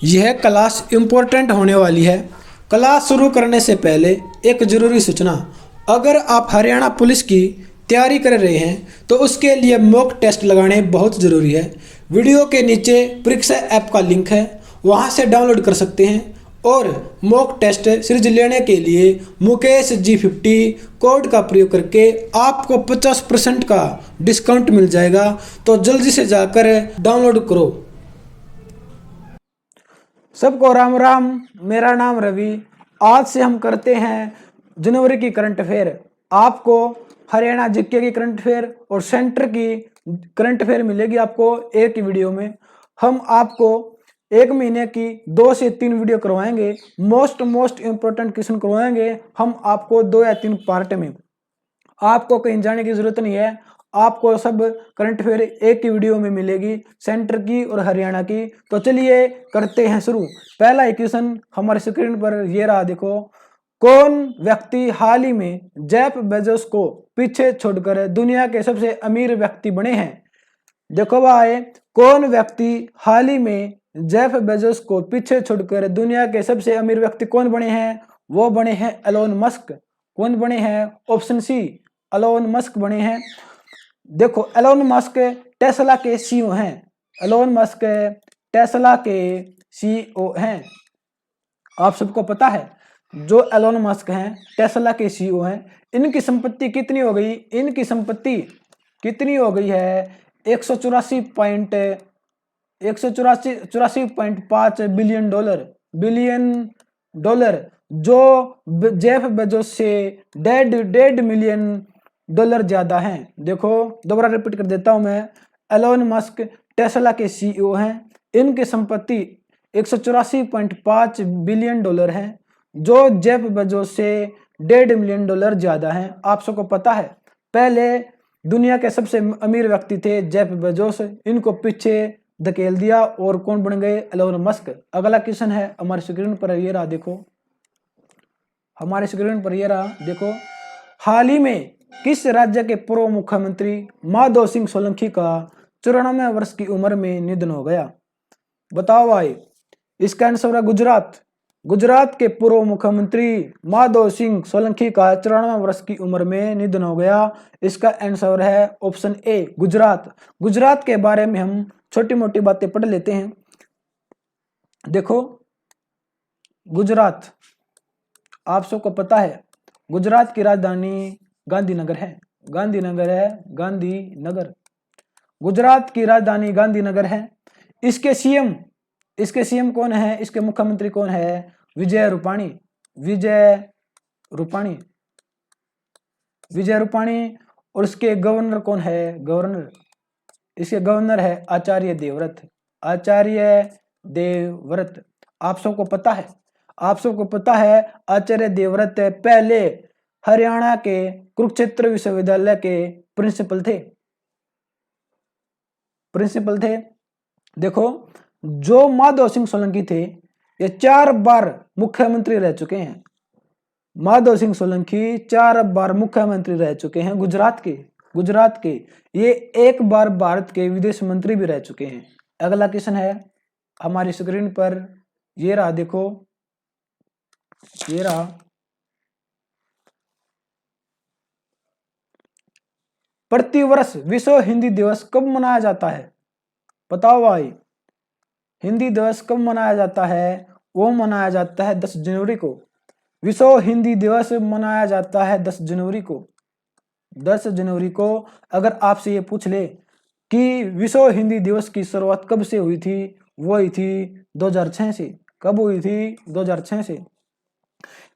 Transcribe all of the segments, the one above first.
यह class important होने वाली है। क्लास शुरू करने से पहले एक ज़रूरी सूचना। अगर आप हरियाणा पुलिस की तैयारी कर रहे हैं तो उसके लिए मॉक टेस्ट लगाने बहुत ज़रूरी है। वीडियो के नीचे परीक्षा ऐप का लिंक है, वहां से डाउनलोड कर सकते हैं। और मॉक टेस्ट सीरीज लेने के लिए मुकेश G50 कोड का प्रयोग करके आपको 50% का डिस्काउंट मिल जाएगा। तो जल्दी से जाकर डाउनलोड करो। सबको राम राम। मेरा नाम रवि। आज से हम करते हैं जनवरी की करंट अफेयर। आपको हरियाणा जीके की करंट अफेयर और सेंटर की करंट अफेयर मिलेगी आपको एक ही वीडियो में। हम आपको एक महीने की 2 से 3 वीडियो करवाएंगे। मोस्ट इम्पोर्टेंट क्वेश्चन करवाएंगे हम आपको 2 या 3 पार्ट में। आपको कहीं जाने की जरूरत नहीं है। आपको सब करंट अफेयर एक ही वीडियो में मिलेगी, सेंटर की और हरियाणा की। तो चलिए करते हैं शुरू। पहला क्वेश्चन हमारे स्क्रीन पर ये रहा, देखो। कौन व्यक्ति हाल ही में जेफ बेजोस को पीछे छोड़कर दुनिया के सबसे अमीर व्यक्ति बने हैं? देखो भाई, कौन व्यक्ति हाल ही में जेफ बेजोस को पीछे छोड़कर दुनिया के सबसे अमीर व्यक्ति कौन बने हैं? वो बने हैं एलोन मस्क। कौन बने हैं? ऑप्शन सी, एलोन मस्क बने हैं। देखो, एलोन मस्क टेस्ला के सीईओ हैं। एलोन मस्क टेस्ला के सीईओ हैं। आप सबको पता है, जो एलोन मस्क हैं टेस्ला के सीईओ हैं। इनकी संपत्ति कितनी हो गई? इनकी संपत्ति कितनी हो गई है? 184.5 बिलियन डॉलर, जो जेफ बेजोस से 1.5 मिलियन डॉलर ज्यादा हैं। देखो, दोबारा रिपीट कर देता हूं मैं। एलोन मस्क टेस्ला के सीईओ हैं। इनकी संपत्ति 184.5 बिलियन डॉलर है, जो जेफ बेजोस से 1.5 मिलियन डॉलर ज्यादा हैं। आप सबको पता है, पहले दुनिया के सबसे अमीर व्यक्ति थे जेफ बेजोस, इनको पीछे धकेल दिया और कौन बन गए? Elon Musk. अगला क्वेश्चन है हमारी स्क्रीन पर ये रहा, देखो। हमारे स्क्रीन पर ये रहा, देखो। हाल ही में किस राज्य के पूर्व मुख्यमंत्री माधव सिंह सोलंकी का 94 वर्ष की उम्र में निधन हो गया? बताओ भाई। इसका आंसर है गुजरात। गुजरात के पूर्व मुख्यमंत्री माधव सिंह सोलंकी का 94 वर्ष की उम्र में निधन हो गया। इसका आंसर है ऑप्शन ए, गुजरात। गुजरात के बारे में हम छोटी मोटी बातें पढ़ लेते हैं। देखो, गुजरात आप सबको पता है, गुजरात की राजधानी गांधीनगर है। गांधीनगर। गुजरात की राजधानी गांधीनगर है। इसके सीएम कौन है? इसके मुख्यमंत्री कौन है? विजय रूपाणी। और इसके गवर्नर कौन है? इसके गवर्नर है आचार्य देवव्रत। आप सबको पता है आचार्य देवव्रत पहले हरियाणा के कुरुक्षेत्र विश्वविद्यालय के प्रिंसिपल थे। देखो, जो माधव सिंह सोलंकी थे, ये 4 बार मुख्यमंत्री रह चुके हैं। माधव सिंह सोलंकी 4 बार मुख्यमंत्री रह चुके हैं गुजरात के। ये 1 बार भारत के विदेश मंत्री भी रह चुके हैं। अगला क्वेश्चन है हमारी स्क्रीन पर ये रहा, देखो। ये रहा, प्रतिवर्ष विश्व हिंदी दिवस कब मनाया जाता है? बताओ भाई, हिंदी दिवस कब मनाया जाता है? वो मनाया जाता है 10 जनवरी को। विश्व हिंदी दिवस मनाया जाता है 10 जनवरी को। 10 जनवरी को अगर आपसे ये पूछ ले कि विश्व हिंदी दिवस की शुरुआत कब से हुई थी, वो हुई थी 2006 से। कब हुई थी? 2006 से।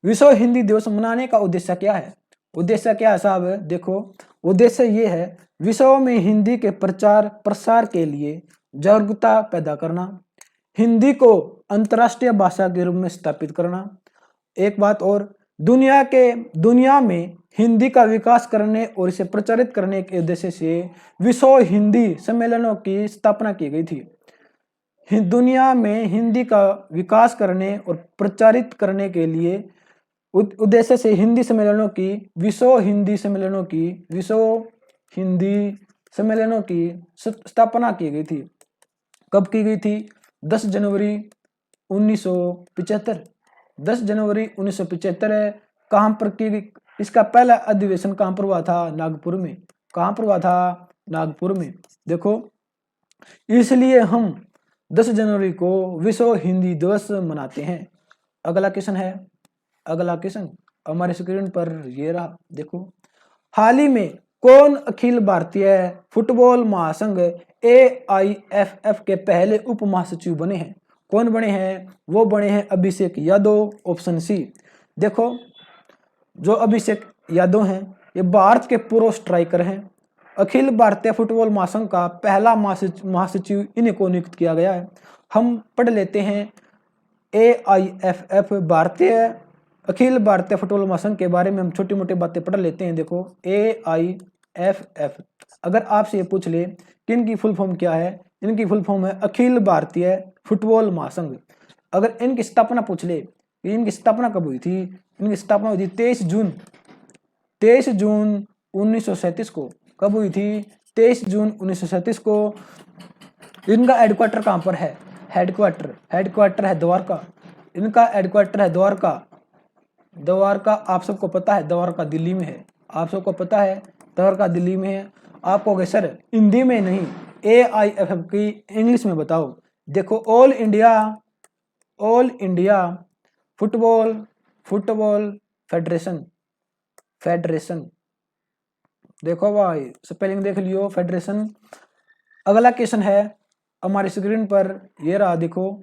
विश्व हिंदी दिवस मनाने का उद्देश्य क्या है? उद्देश्य क्या है साहब? देखो, उद्देश्य ये है, विश्व में हिंदी के प्रचार प्रसार के लिए जागरूकता पैदा करना, हिंदी को अंतर्राष्ट्रीय भाषा के रूप में स्थापित करना। एक बात और, दुनिया में हिंदी का विकास करने और इसे प्रचारित करने के उद्देश्य से विश्व हिंदी सम्मेलनों की स्थापना की गई थी। दुनिया में हिंदी का विकास करने और प्रचारित करने के लिए उद्देश्य से विश्व हिंदी सम्मेलनों की स्थापना की गई थी। कब की गई थी? 10 जनवरी 1975, 10 जनवरी 1975 है। कहाँ पर की इसका पहला अधिवेशन कहाँ पर हुआ था? नागपुर में। कहाँ पर हुआ था? नागपुर में। देखो, इसलिए हम 10 जनवरी को विश्व हिंदी दिवस मनाते हैं। अगला क्वेश्चन है, अगला क्वेश्चन हमारे स्क्रीन पर ये रहा। देखो, हाल ही में कौन अखिल भारतीय फुटबॉल महासंघ AIFF के पहले उप महासचिव बने हैं? कौन बने हैं? वो बने हैं अभिषेक यादव, ऑप्शन सी। देखो, जो अभिषेक यादव हैं ये भारत के पूर्व स्ट्राइकर हैं। अखिल भारतीय फुटबॉल महासंघ का पहला महासचिव इन्हीं को नियुक्त किया गया है। हम पढ़ लेते हैं AIFF, भारतीय अखिल भारतीय फुटबॉल महासंघ के बारे में हम छोटी मोटी बातें पढ़ लेते हैं। देखो, AIFF अगर आपसे ये पूछ ले कि इनकी फुल फॉर्म क्या है, इनकी फुल फॉर्म है अखिल भारतीय फुटबॉल महासंघ। अगर इनकी स्थापना पूछ ले, इनकी स्थापना कब हुई थी? इनकी स्थापना हुई थी 23 जून 1937 को। कब हुई थी? 23 जून 1937 को। इनका हेडक्वार्टर कहाँ पर है? हेडक्वार्टर है द्वारका। इनका हेडक्वार्टर है द्वारका। आप सबको पता है द्वारका दिल्ली में है। आप सबको पता है द्वारका दिल्ली में है। आप कहोगे सर हिंदी में नहीं, AIFF की इंग्लिश में बताओ। देखो, ऑल इंडिया फुटबॉल फेडरेशन। देखो भाई, स्पेलिंग देख लियो, फेडरेशन। अगला क्वेश्चन है हमारी स्क्रीन पर ये रहा। देखो,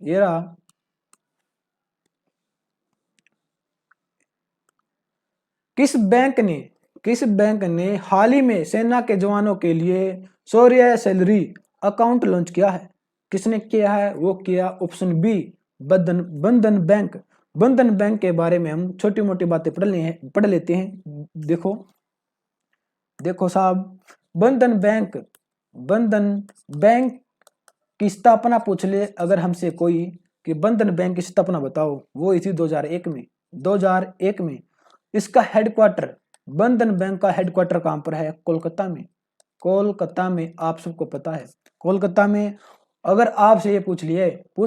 ये रहा। किस बैंक ने हाल ही में सेना के जवानों के लिए शौर्य सैलरी अकाउंट लॉन्च किया है? किसने किया है? वो किया ऑप्शन बी, बंधन बैंक। बंधन बैंक के बारे में हम छोटी मोटी बातें पढ़ लेते हैं। देखो साहब, बंधन बैंक की स्थापना पूछ ले अगर हमसे कोई कि बंधन बैंक की स्थापना बताओ, वो हुई थी 2001 में। इसका हेडक्वार्टर, बंधन बैंक का हेडक्वार्टर कहां पर है? कोलकाता में। आप सबको पता है कोलकाता में। अगर आपसे ये पूछ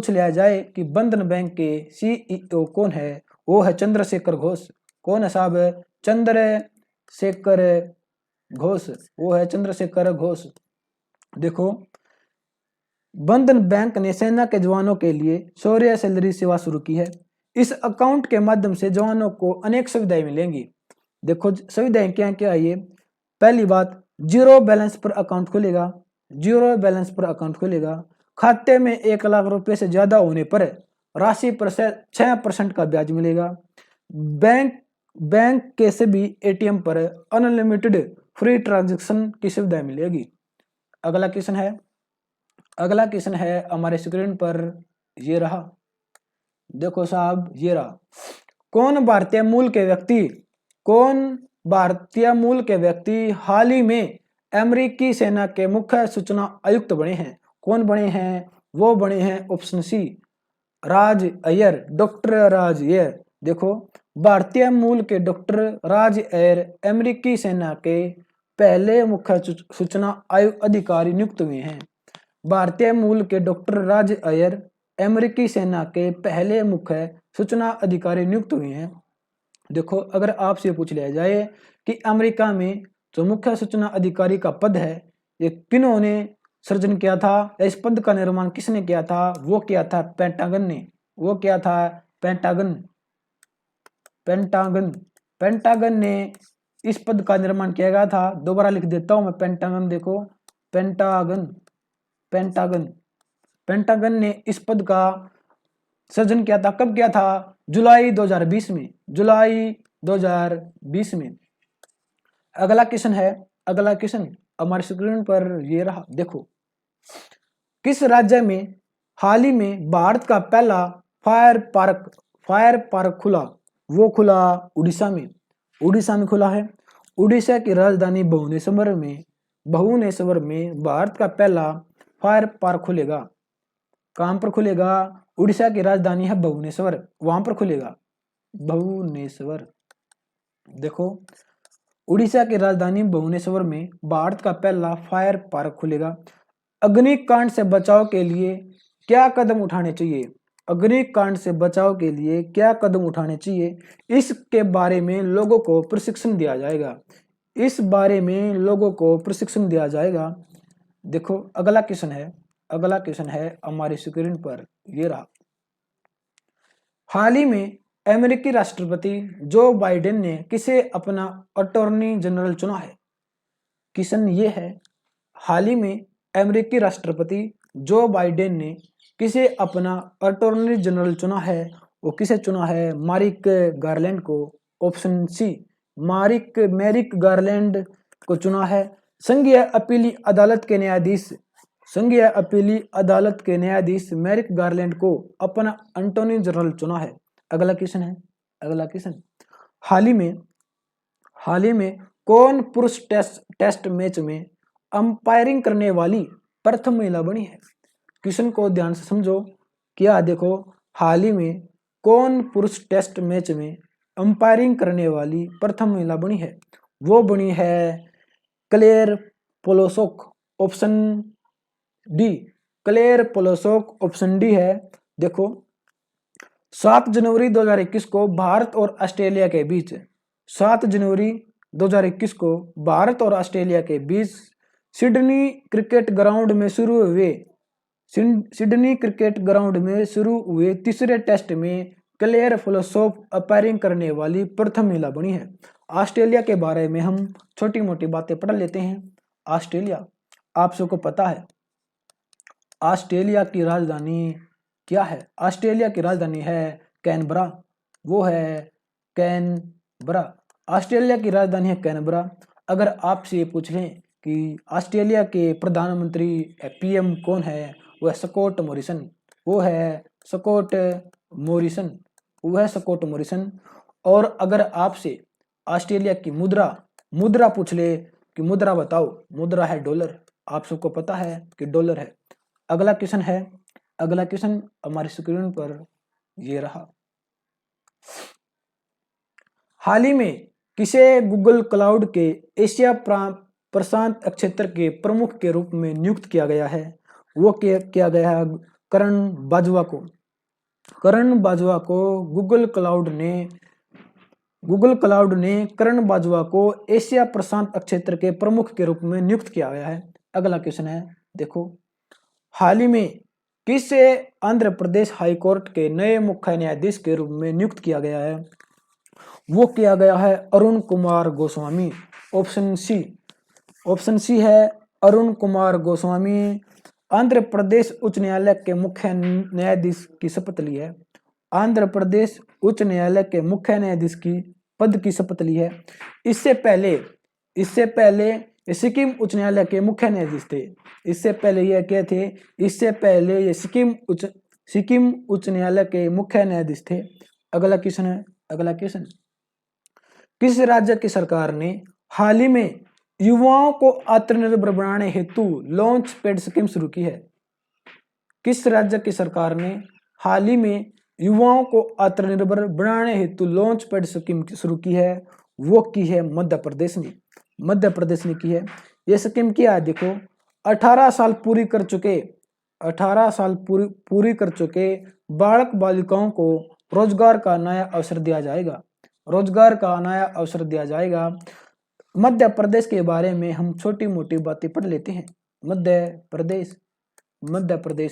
लिया जाए कि बंधन बैंक के CEO कौन है, वो है चंद्रशेखर घोष। कौन है साहब? चंद्रशेखर घोष। देखो, बंधन बैंक ने सेना के जवानों के लिए शौर्य सैलरी सेवा शुरू की है। इस अकाउंट के माध्यम से जवानों को अनेक सुविधाएं मिलेंगी। देखो, सुविधाएं क्या क्या है ये? पहली बात, जीरो बैलेंस पर अकाउंट खुलेगा। खाते में 1 लाख रुपए से ज्यादा होने पर राशि पर 6% का ब्याज मिलेगा। बैंक के सभी ATM पर अनलिमिटेड फ्री ट्रांजैक्शन की सुविधा मिलेगी। अगला क्वेश्चन है हमारे स्क्रीन पर ये रहा। देखो साहब, ये रहा। कौन भारतीय मूल के व्यक्ति हाल ही में अमेरिकी सेना के मुख्य सूचना आयुक्त बने हैं? कौन बने हैं? वो बने हैं ऑप्शन सी, डॉक्टर राज अय्यर। देखो, भारतीय मूल के डॉक्टर राज अय्यर अमेरिकी सेना के पहले मुख्य सूचना अधिकारी नियुक्त हुए हैं। भारतीय मूल के डॉक्टर राज अय्यर अमेरिकी सेना के पहले मुख्य सूचना अधिकारी नियुक्त हुए हैं। देखो, अगर आपसे पूछ लिया जाए कि अमेरिका में जो मुख्य सूचना अधिकारी का पद है ये किन्होंने सृजन किया था, इस पद का निर्माण किसने किया था? वो किया था पेंटागन ने। वो क्या था? पेंटागन ने इस पद का निर्माण किया गया था। दोबारा लिख देता हूं मैं, पेंटागन। देखो, पेंटागन ने इस पद का सृजन किया था। कब किया था? जुलाई 2020 में। अगला क्वेश्चन हमारे स्क्रीन पर ये रहा। देखो, किस राज्य में हाल ही में भारत का पहला फायर पार्क खुला? वो खुला उड़ीसा में खुला है। उड़ीसा की राजधानी भुवनेश्वर में भारत का पहला फायर पार्क खुलेगा। कहां पर खुलेगा? उड़ीसा की राजधानी है भुवनेश्वर, वहां पर खुलेगा भुवनेश्वर। देखो, उड़ीसा की राजधानी भुवनेश्वर में भारत का पहला फायर पार्क खुलेगा। अग्निकांड से बचाव के लिए क्या कदम उठाने चाहिए, अग्निकांड से बचाव के लिए क्या कदम उठाने चाहिए, इसके बारे में लोगों को प्रशिक्षण दिया जाएगा। इस बारे में लोगों को प्रशिक्षण दिया जाएगा। देखो अगला क्वेश्चन है हमारी स्क्रीन पर, ये रहा। हाल ही में अमेरिकी राष्ट्रपति जो बाइडेन ने किसे अपना अटॉर्नी जनरल चुना है। क्वेश्चन ये है, हाल ही में अमेरिकी राष्ट्रपति जो बाइडेन ने किसे अपना अटॉर्नी जनरल चुना है। वो किसे चुना है, मैरिक गारलैंड को। ऑप्शन सी, मैरिक गारलैंड को चुना है। संघीय अपीली अदालत के न्यायाधीश मैरिक गारलैंड को अपना अटॉर्नी जनरल चुना है। अगला क्वेश्चन, हाल ही में कौन पुरुष टेस्ट मैच में अंपायरिंग करने वाली प्रथम महिला बनी है। क्वेश्चन को ध्यान से समझो। क्या देखो, हाल ही में कौन पुरुष टेस्ट मैच में अंपायरिंग करने वाली प्रथम महिला बनी है। वो बनी है Claire Polosak. Option D, Claire Polosak option D है। देखो 7 जनवरी 2021 को भारत और ऑस्ट्रेलिया के बीच 7 जनवरी 2021 को भारत और ऑस्ट्रेलिया के बीच सिडनी क्रिकेट ग्राउंड में शुरू हुए तीसरे टेस्ट में क्लेयर पोलोसोक अंपायरिंग करने वाली प्रथम महिला बनी है। ऑस्ट्रेलिया के बारे में हम छोटी मोटी बातें पढ़ लेते हैं। ऑस्ट्रेलिया, आप सबको पता है ऑस्ट्रेलिया की राजधानी क्या है। ऑस्ट्रेलिया की राजधानी है कैनबरा। वो है कैनबरा। ऑस्ट्रेलिया की राजधानी है कैनबरा। अगर आपसे पूछ लें कि ऑस्ट्रेलिया के प्रधानमंत्री पीएम कौन है, वह स्कॉट मॉरिसन। वो है स्कॉट मॉरिसन। और अगर आपसे ऑस्ट्रेलिया की मुद्रा पूछ ले कि मुद्रा बताओ, मुद्रा है डॉलर। आप सबको पता है कि डॉलर है। अगला क्वेश्चन हमारी स्क्रीन पर ये रहा। हाल ही में किसे गूगल क्लाउड के एशिया प्रशांत क्षेत्र के प्रमुख के रूप में नियुक्त किया गया है। वो किया गया है करण बाजवा को। गूगल क्लाउड ने करण बाजवा को एशिया प्रशांत क्षेत्र के प्रमुख के रूप में नियुक्त किया गया है। अगला क्वेश्चन है, देखो हाल ही में किसे आंध्र प्रदेश हाई कोर्ट के नए मुख्य न्यायाधीश के रूप में नियुक्त किया गया है। वो किया गया है अरुण कुमार गोस्वामी। ऑप्शन सी है अरुण कुमार गोस्वामी। आंध्र प्रदेश उच्च न्यायालय के मुख्य न्यायाधीश की शपथ ली है। आंध्र प्रदेश उच्च न्यायालय के मुख्य न्यायाधीश की पद की शपथ ली है। इससे पहले सिक्किम उच्च न्यायालय के मुख्य न्यायाधीश थे। इससे पहले ये सिक्किम उच्च न्यायालय के मुख्य न्यायाधीश थे। अगला क्वेश्चन, किस राज्य की सरकार ने हाल ही में युवाओं को आत्मनिर्भर बनाने हेतु लॉन्च पैड स्कीम शुरू की है। किस राज्य की सरकार ने हाल ही में युवाओं को आत्मनिर्भर बनाने हेतु लॉन्च पैड स्कीम शुरू की है। वो की है मध्य प्रदेश ने की है। ये स्कीम क्या है, देखो 18 साल पूरी कर चुके बालक बालिकाओं को रोजगार का नया अवसर दिया जाएगा। मध्य प्रदेश के बारे में हम छोटी मोटी बातें पढ़ लेते हैं। मध्य प्रदेश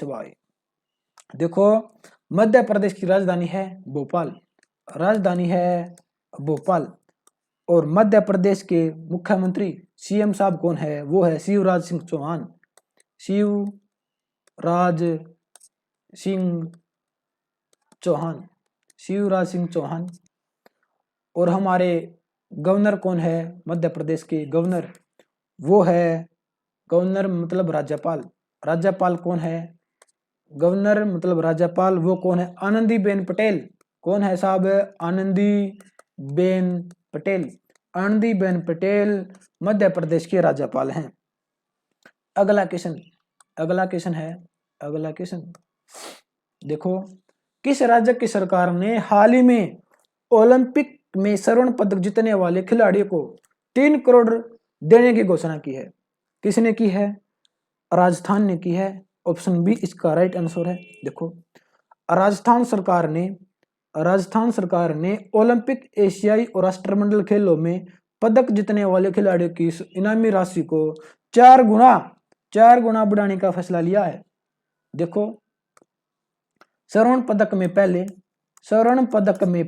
भाई, देखो मध्य प्रदेश की राजधानी है भोपाल। और मध्य प्रदेश के मुख्यमंत्री सीएम साहब कौन है, वो है शिवराज सिंह चौहान। और हमारे गवर्नर कौन है मध्य प्रदेश के गवर्नर, वो है गवर्नर मतलब राज्यपाल कौन है, गवर्नर मतलब राज्यपाल वो कौन है, आनंदीबेन पटेल। कौन है साहब, आनंदीबेन पटेल मध्य प्रदेश के राज्यपाल हैं। अगला क्वेश्चन, देखो किस राज्य की सरकार ने हाल ही में ओलंपिक में स्वर्ण पदक जीतने वाले खिलाड़ियों को 3 करोड़ देने की घोषणा की है। किसने की है, राजस्थान ने की है। ऑप्शन बी इसका राइट आंसर है। देखो, राजस्थान सरकार ने ओलंपिक, एशियाई और राष्ट्रमंडल खेलों में पदक जीतने वाले खिलाड़ियों की इनामी राशि को 4 गुना बढ़ाने का फैसला लिया है। देखो, स्वर्ण पदक में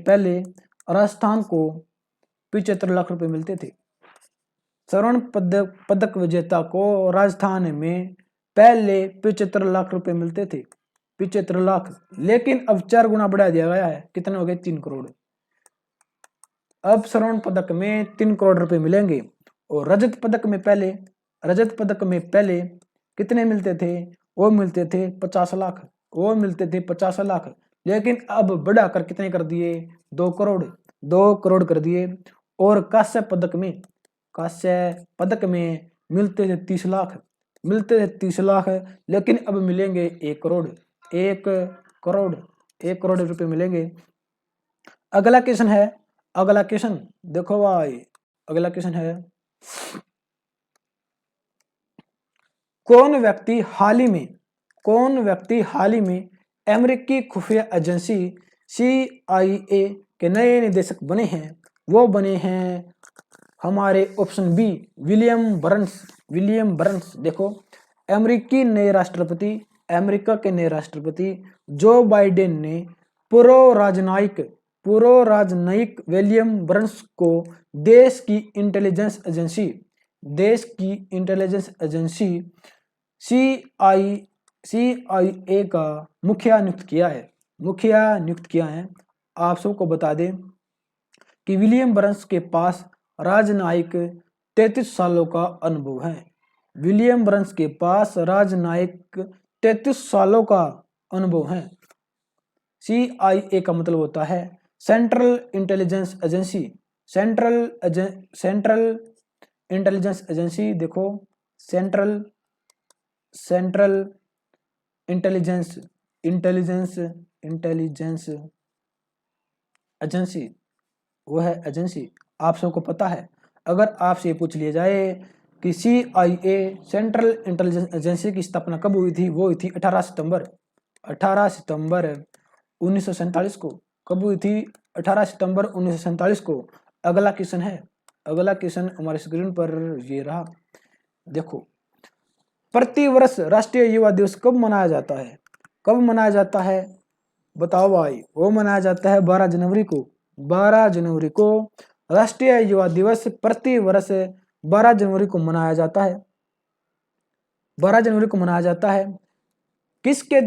पहले राजस्थान को 75 लाख रुपए मिलते थे। स्वर्ण पदक विजेता को राजस्थान में पहले 75 लाख रुपए मिलते थे, 75 लाख, लेकिन अब 4 गुना बढ़ा दिया गया है। कितने हो गए? 3 करोड़। अब स्वर्ण पदक में 3 करोड़ रुपए मिलेंगे। और रजत पदक में पहले कितने मिलते थे? वो मिलते थे 50 लाख, लेकिन अब बढ़ाकर कितने कर दिए? 2 करोड़ कर दिए। और कांस्य पदक में मिलते थे 30 लाख, लेकिन अब मिलेंगे 1 करोड़ रुपए मिलेंगे। अगला क्वेश्चन देखो भाई, अगला क्वेश्चन है, कौन व्यक्ति हाल ही में अमेरिकी खुफिया एजेंसी CIA के नए निदेशक बने हैं? वो बने हैं हमारे ऑप्शन बी विलियम बर्न्स। देखो, अमेरिका के नए राष्ट्रपति जो बाइडेन ने पूर्व राजनयिक विलियम बर्न्स को देश की इंटेलिजेंस एजेंसी CIA का मुखिया नियुक्त किया है। आप सबको बता दें कि विलियम बर्न्स के पास राजनयिक 33 सालों का अनुभव है। विलियम बर्न्स के पास राजनयिक 33 सालों का अनुभव है। CIA का मतलब होता है सेंट्रल इंटेलिजेंस एजेंसी। देखो, सेंट्रल इंटेलिजेंस एजेंसी, वो है एजेंसी। आप सबको पता है, अगर आपसे पूछ लिया जाए कि CIA सेंट्रल इंटेलिजेंस एजेंसी की स्थापना कब हुई थी? वो हुई थी 18 सितंबर 1947 को। कब हुई थी? 18 सितंबर 1947 को। अगला क्वेश्चन हमारे स्क्रीन पर ये रहा। देखो, प्रतिवर्ष राष्ट्रीय युवा दिवस कब मनाया जाता है? बताओ भाई। वो मनाया जाता है 12 जनवरी को। राष्ट्रीय युवा दिवस प्रतिवर्ष 12 जनवरी को मनाया जाता है। किसके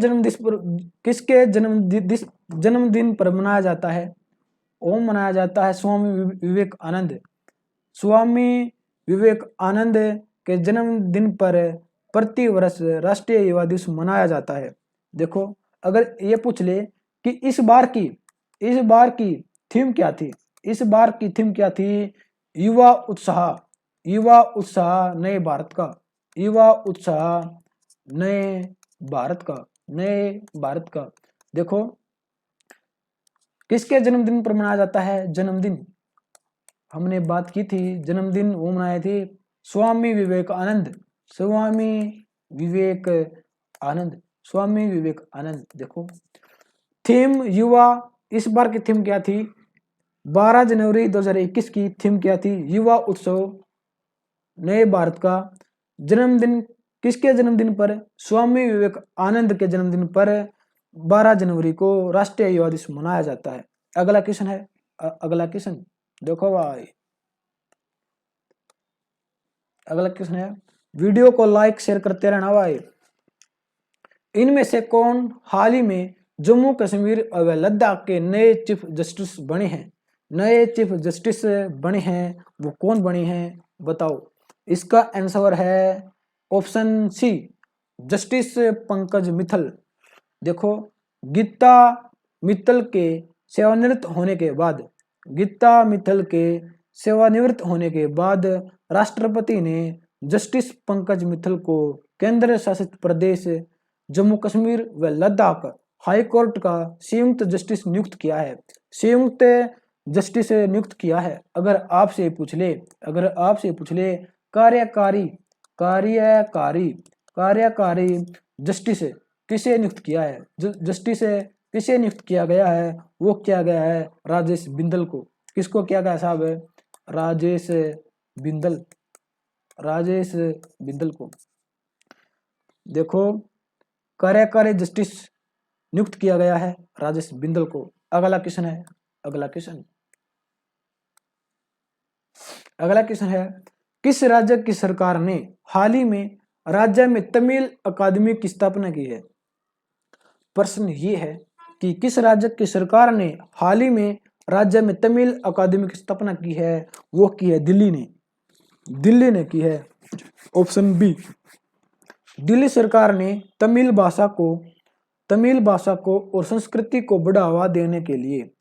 जन्मदिन पर मनाया जाता है? वो मनाया जाता है स्वामी विवेकानंद के जन्मदिन पर प्रतिवर्ष राष्ट्रीय युवा दिवस मनाया जाता है। देखो, अगर ये पूछ ले कि इस बार की थीम क्या थी? युवा उत्साह नए भारत का। देखो, किसके जन्मदिन पर मनाया जाता है? जन्मदिन हमने बात की थी, जन्मदिन वो मनाए थे स्वामी विवेकानंद। देखो, थीम युवा, इस बार की थीम क्या थी? 12 जनवरी 2021 की थीम क्या थी? युवा उत्सव नए भारत का। जन्मदिन किसके जन्मदिन पर? स्वामी विवेकानंद के जन्मदिन पर 12 जनवरी को राष्ट्रीय युवा दिवस मनाया जाता है। अगला क्वेश्चन देखो भाई, अगला क्वेश्चन है, वीडियो को लाइक शेयर करते रहना भाई। इनमें से कौन हाल ही में जम्मू कश्मीर और लद्दाख के नए चीफ जस्टिस बने हैं? वो कौन बने हैं? बताओ। इसका आंसर है option C justice Pankaj Mittal. देखो, गीता मित्तल के सेवानिवृत्त होने के बाद राष्ट्रपति ने जस्टिस पंकज मित्तल को केंद्र शासित प्रदेश जम्मू कश्मीर व लद्दाख हाई कोर्ट का संयुक्त जस्टिस नियुक्त किया है। अगर आपसे पूछ ले कार्यकारी जस्टिस किसे नियुक्त किया है, जस्टिस किसे नियुक्त किया गया है, वो किया गया है राजेश बिंदल को। किसको किया गया साहब, राजेश बिंदल, राजेश बिंदल को। देखो कार्यकारी जस्टिस नियुक्त किया गया है राजेश बिंदल को। अगला क्वेश्चन है, अगला क्वेश्चन, अगला क्वेश्चन है किस राज्य की सरकार ने हाल ही में राज्य में तमिल अकादमी की स्थापना की है। प्रश्न ये है कि किस राज्य की सरकार ने हाल ही में राज्य में तमिल अकादमी की स्थापना की है, वो की है दिल्ली ने, दिल्ली ने की है। ऑप्शन बी, दिल्ली सरकार ने तमिल भाषा को और संस्कृति को बढ़ावा देने के लिए,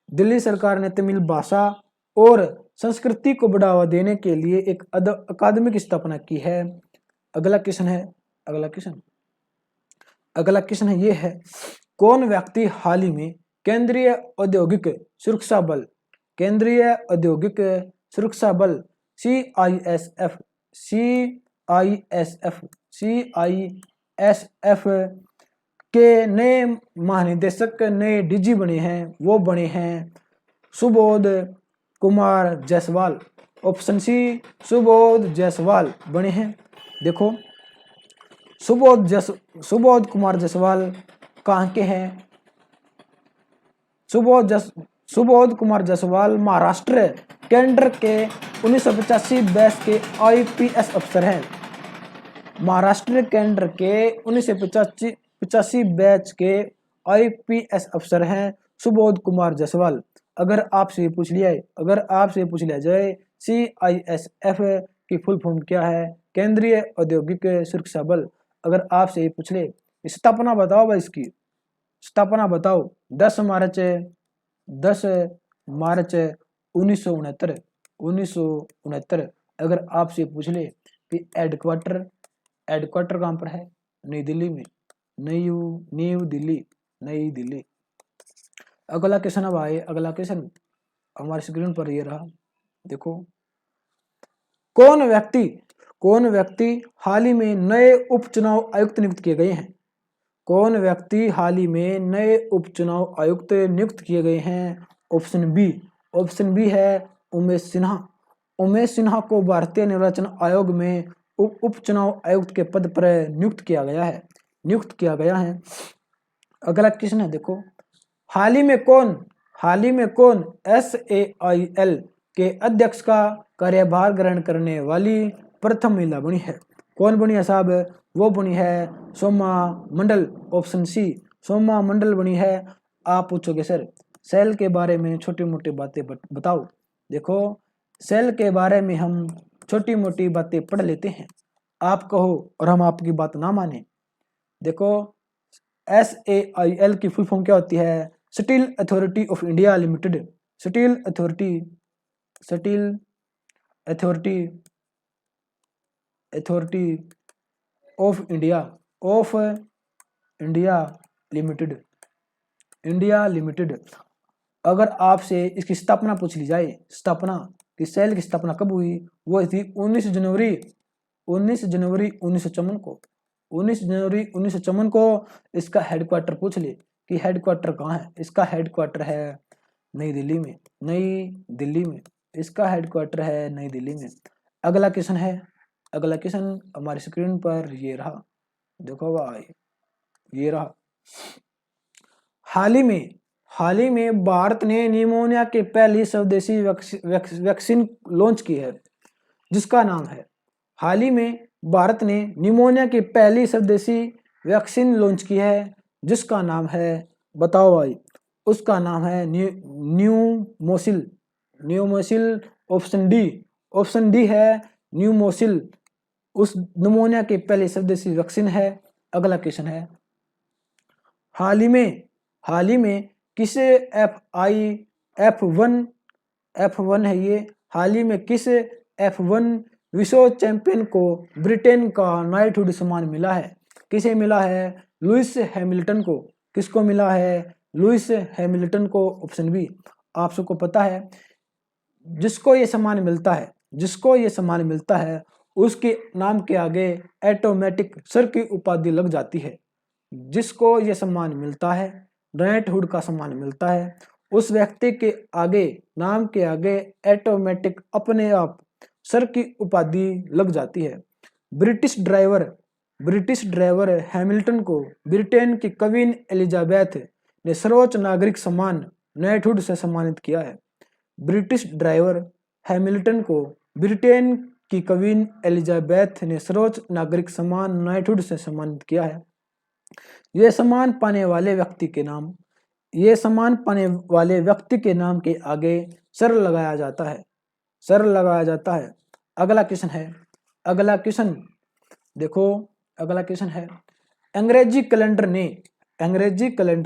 दिल्ली सरकार ने तमिल भाषा और संस्कृति को बढ़ावा देने के लिए एक अकादमी की स्थापना की है। अगला क्वेश्चन है, अगला क्वेश्चन, अगला क्वेश्चन है ये है कौन व्यक्ति हाल ही में केंद्रीय औद्योगिक सुरक्षा बल, केंद्रीय औद्योगिक सुरक्षा बल CISF, CISF के नए महानिदेशक, नए DG बने हैं, वो बने हैं सुबोध कुमार जायसवाल। ऑप्शन सी, सुबोध जायसवाल बने हैं। देखो सुबोध कुमार जायसवाल कहाँ के हैं, सुबोध कुमार जायसवाल महाराष्ट्र केंद्र के 1985 बैच के IPS अफसर हैं। महाराष्ट्र केंद्र के 1985 बैच के IPS अफसर हैं सुबोध कुमार जायसवाल। अगर आपसे पूछ लिया, अगर आपसे पूछ लिया जाए CISF की फुल फॉर्म क्या है, केंद्रीय औद्योगिक सुरक्षा बल, अगर आपसे पूछ ले स्थापना बताओ भाई, इसकी स्थापना बताओ। 10 मार्च 1969 अगर आपसे पूछ ले कि हेडक्वार्टर कहाँ पर है, नई दिल्ली में, न्यू दिल्ली, नई दिल्ली। अगला क्वेश्चन अब आए, अगला क्वेश्चन हमारे स्क्रीन पर ये रहा। देखो कौन व्यक्ति हाल ही में नए उपचुनाव आयुक्त नियुक्त किए गए हैं, कौन व्यक्ति हाल ही में नए उपचुनाव आयुक्त नियुक्त किए गए हैं। ऑप्शन बी है उमेश सिन्हा। उमेश सिन्हा को भारतीय निर्वाचन आयोग में उपचुनाव आयुक्त के पद पर नियुक्त किया गया है, नियुक्त किया गया है। अगला क्वेश्चन है, देखो हाल ही में कौन SAIL के अध्यक्ष का कार्यभार ग्रहण करने वाली प्रथम महिला बनी है। कौन बनी है साहब, वो बनी है सोमा मंडल। ऑप्शन सी, सोमा मंडल बनी है। आप पूछोगे सर सेल के बारे में छोटी मोटी बातें बताओ। देखो सेल के बारे में हम छोटी मोटी बातें पढ़ लेते हैं, आप कहो और हम आपकी बात ना माने। देखो SAIL की फुल फॉर्म क्या होती है, steel authority of India limited, steel authority of India limited. अगर आपसे इसकी स्थापना पूछ ली जाए, स्थापना कि सेल की स्थापना कब हुई, वो थी 19 जनवरी 1954 को, 19 जनवरी 1954 को। इसका हेडक्वार्टर पूछ ले कि हेडक्वार्टर कहाँ है, इसका हेडक्वार्टर है नई दिल्ली में, इसका हेडक्वार्टर है नई दिल्ली में। अगला क्वेश्चन है, अगला क्वेश्चन हमारी स्क्रीन पर ये रहा। देखो भाई ये रहा, हाल ही में भारत ने निमोनिया के पहली स्वदेशी वैक्सीन लॉन्च की है, जिसका नाम है, हाल ही में भारत ने निमोनिया की पहली स्वदेशी वैक्सीन लॉन्च की है, जिसका नाम है, बताओ भाई, उसका नाम है न्यूमोसिल। ऑप्शन डी है न्यूमोसिल, उस निमोनिया की पहली स्वदेशी वैक्सीन है। अगला क्वेश्चन है, हाल ही में किसे F1 है ये, हाल ही में किस F1 विश्व चैंपियन को ब्रिटेन का नाइटहुड सम्मान मिला है, किसे मिला है, लुइस हैमिल्टन को। किसको मिला है, लुइस हैमिल्टन को। Option B. आप सबको पता है जिसको ये सम्मान मिलता है उसके नाम के आगे ऑटोमेटिक सर की उपाधि लग जाती है। जिसको ये सम्मान मिलता है, नाइटहुड का सम्मान मिलता है, उस व्यक्ति के आगे, नाम के आगे ऑटोमेटिक अपने आप सर की उपाधि लग जाती है। ब्रिटिश ड्राइवर हैमिल्टन को ब्रिटेन की क्वीन एलिजाबेथ ने सर्वोच्च नागरिक सम्मान नाइटहुड से सम्मानित किया है। ब्रिटिश ड्राइवर हैमिल्टन को ब्रिटेन की क्वीन एलिजाबेथ ने सर्वोच्च नागरिक सम्मान नाइटहुड से सम्मानित किया है। ये सम्मान पाने वाले व्यक्ति के नाम के आगे सर लगाया जाता है। अगला क्वेश्चन देखो, अगला क्वेश्चन है, अंग्रेजी कैलेंडर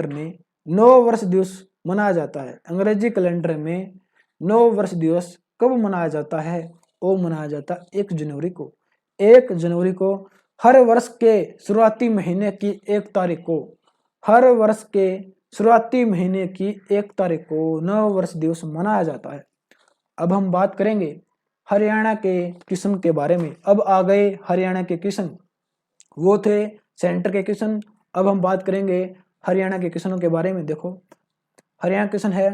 ने नव वर्ष दिवस मनाया जाता है। अंग्रेजी कैलेंडर में नव वर्ष दिवस कब मनाया जाता है? वो मनाया जाता है 1 जनवरी को। 1 जनवरी को हर वर्ष के शुरुआती महीने की 1 तारीख को, हर वर्ष के शुरुआती महीने की 1 तारीख को नव वर्ष दिवस मनाया जाता है। अब हम बात करेंगे हरियाणा के किस्म के बारे में। अब आ गए हरियाणा के किस्म, वो थे सेंटर के किस्म। अब हम बात करेंगे हरियाणा के किस्मों के बारे में। देखो, हरियाणा किस्म है,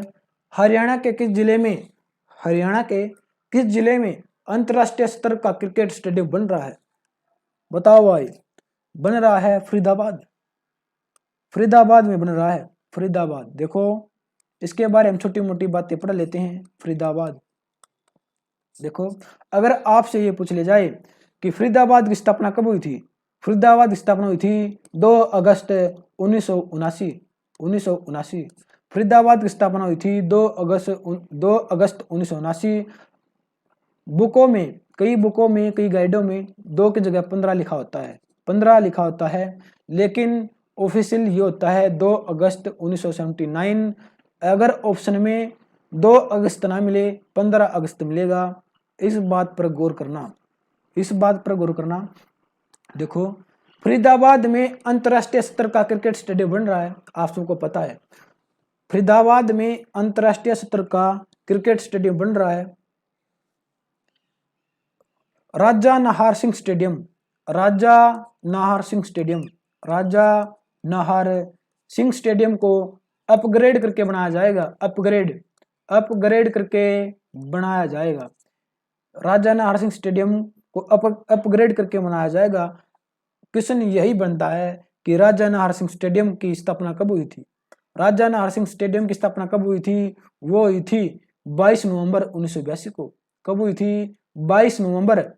हरियाणा के किस जिले में अंतरराष्ट्रीय स्तर का क्रिकेट स्टेडियम बन रहा है? बताओ भाई। बन रहा है फरीदाबाद में बन रहा है। फरीदाबाद, देखो इसके बारे में छोटी मोटी बातें पढ़ लेते हैं। फरीदाबाद, देखो अगर आपसे ये पूछ ले जाए कि फरीदाबाद की स्थापना कब हुई थी? फरीदाबाद की स्थापना हुई थी 2 अगस्त 1979। फरीदाबाद की स्थापना हुई थी 2 अगस्त 1979। बुकों में, कई गाइडों में 2 की जगह 15 लिखा होता है, लेकिन ऑफिशियल ये होता है 2 अगस्त 1979। अगर ऑप्शन में 2 अगस्त ना मिले, 15 अगस्त मिलेगा। इस बात पर गौर करना। देखो, फरीदाबाद में अंतरराष्ट्रीय स्तर का क्रिकेट स्टेडियम बन रहा है, आप सबको पता है। फरीदाबाद में अंतरराष्ट्रीय स्तर का क्रिकेट स्टेडियम बन रहा है। राजा नाहर सिंह स्टेडियम को अपग्रेड करके बनाया जाएगा। अपग्रेड करके बनाया जाएगा। राजा नाहर सिंह स्टेडियम को अपग्रेड करके बनाया जाएगा। क्वेश्चन यही बनता है कि राजा नाहर सिंह स्टेडियम की स्थापना कब हुई थी? राजा नाहर सिंह स्टेडियम की स्थापना कब हुई थी? वो हुई थी 22 नवंबर 1982 को। कब हुई थी? 22 नवंबर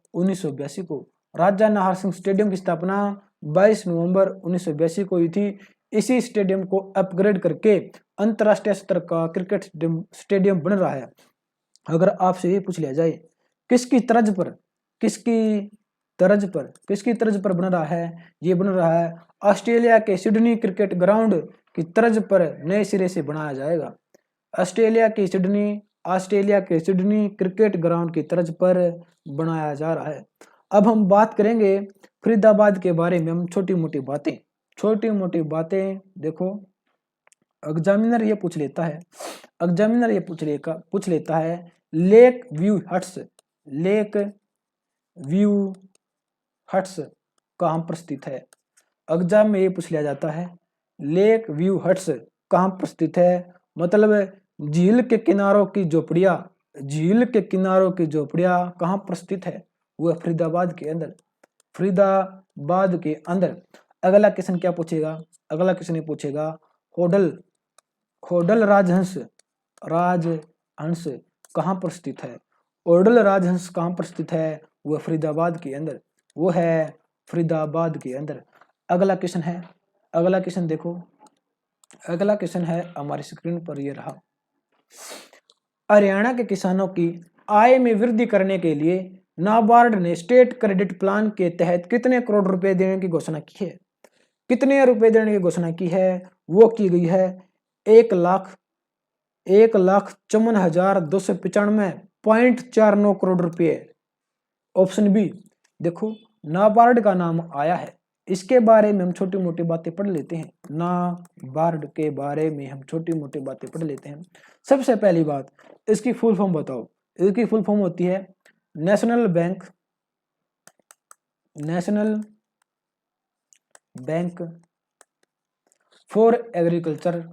1982 को राजा नाहर सिंह स्टेडियम की स्थापना 22 नवंबर 1982 को हुई थी। इसी स्टेडियम को अपग्रेड करके अंतरराष्ट्रीय स्तर का क्रिकेट स्टेडियम बन रहा है। अगर आपसे ये पूछ लिया जाए किसकी तर्ज पर बन रहा है? ये बन रहा है ऑस्ट्रेलिया के सिडनी क्रिकेट ग्राउंड की तर्ज पर नए सिरे से बनाया जाएगा। ऑस्ट्रेलिया के सिडनी क्रिकेट ग्राउंड की तर्ज पर बनाया जा रहा है। अब हम बात करेंगे फरीदाबाद के बारे में। हम छोटी मोटी बातें देखो, एग्जामिनर ये पूछ लेता है लेक व्यू हट्स कहाँ पर स्थित है? एग्जाम में ये पूछ लिया जाता है लेक व्यू हट्स कहाँ पर स्थित है, मतलब झील के किनारों की झोपड़ियाँ कहाँ पर स्थित है? वो फरीदाबाद के अंदर। अगला क्वेश्चन क्या पूछेगा? अगला क्वेश्चन ये पूछेगा होडल राजहंस कहाँ पर स्थित है? होडल राजहंस कहाँ पर स्थित है? वो फरीदाबाद के अंदर। वो है फरीदाबाद के अंदर। अगला क्वेश्चन देखो, अगला क्वेश्चन है हमारी स्क्रीन पर ये रहा। हरियाणा के किसानों की आय में वृद्धि करने के लिए नाबार्ड ने स्टेट क्रेडिट प्लान के तहत कितने करोड़ रुपए देने की घोषणा की है? कितने रुपए देने की घोषणा की है? वो की गई है 1,54,295.49 करोड़ रुपए। Option B. देखो, नाबार्ड का नाम आया है, इसके बारे में हम छोटी मोटी बातें पढ़ लेते हैं। नाबार्ड के बारे में हम छोटी मोटी बातें पढ़ लेते हैं। सबसे पहली बात, इसकी फुल फॉर्म बताओ। इसकी फुल फॉर्म होती है national bank for agriculture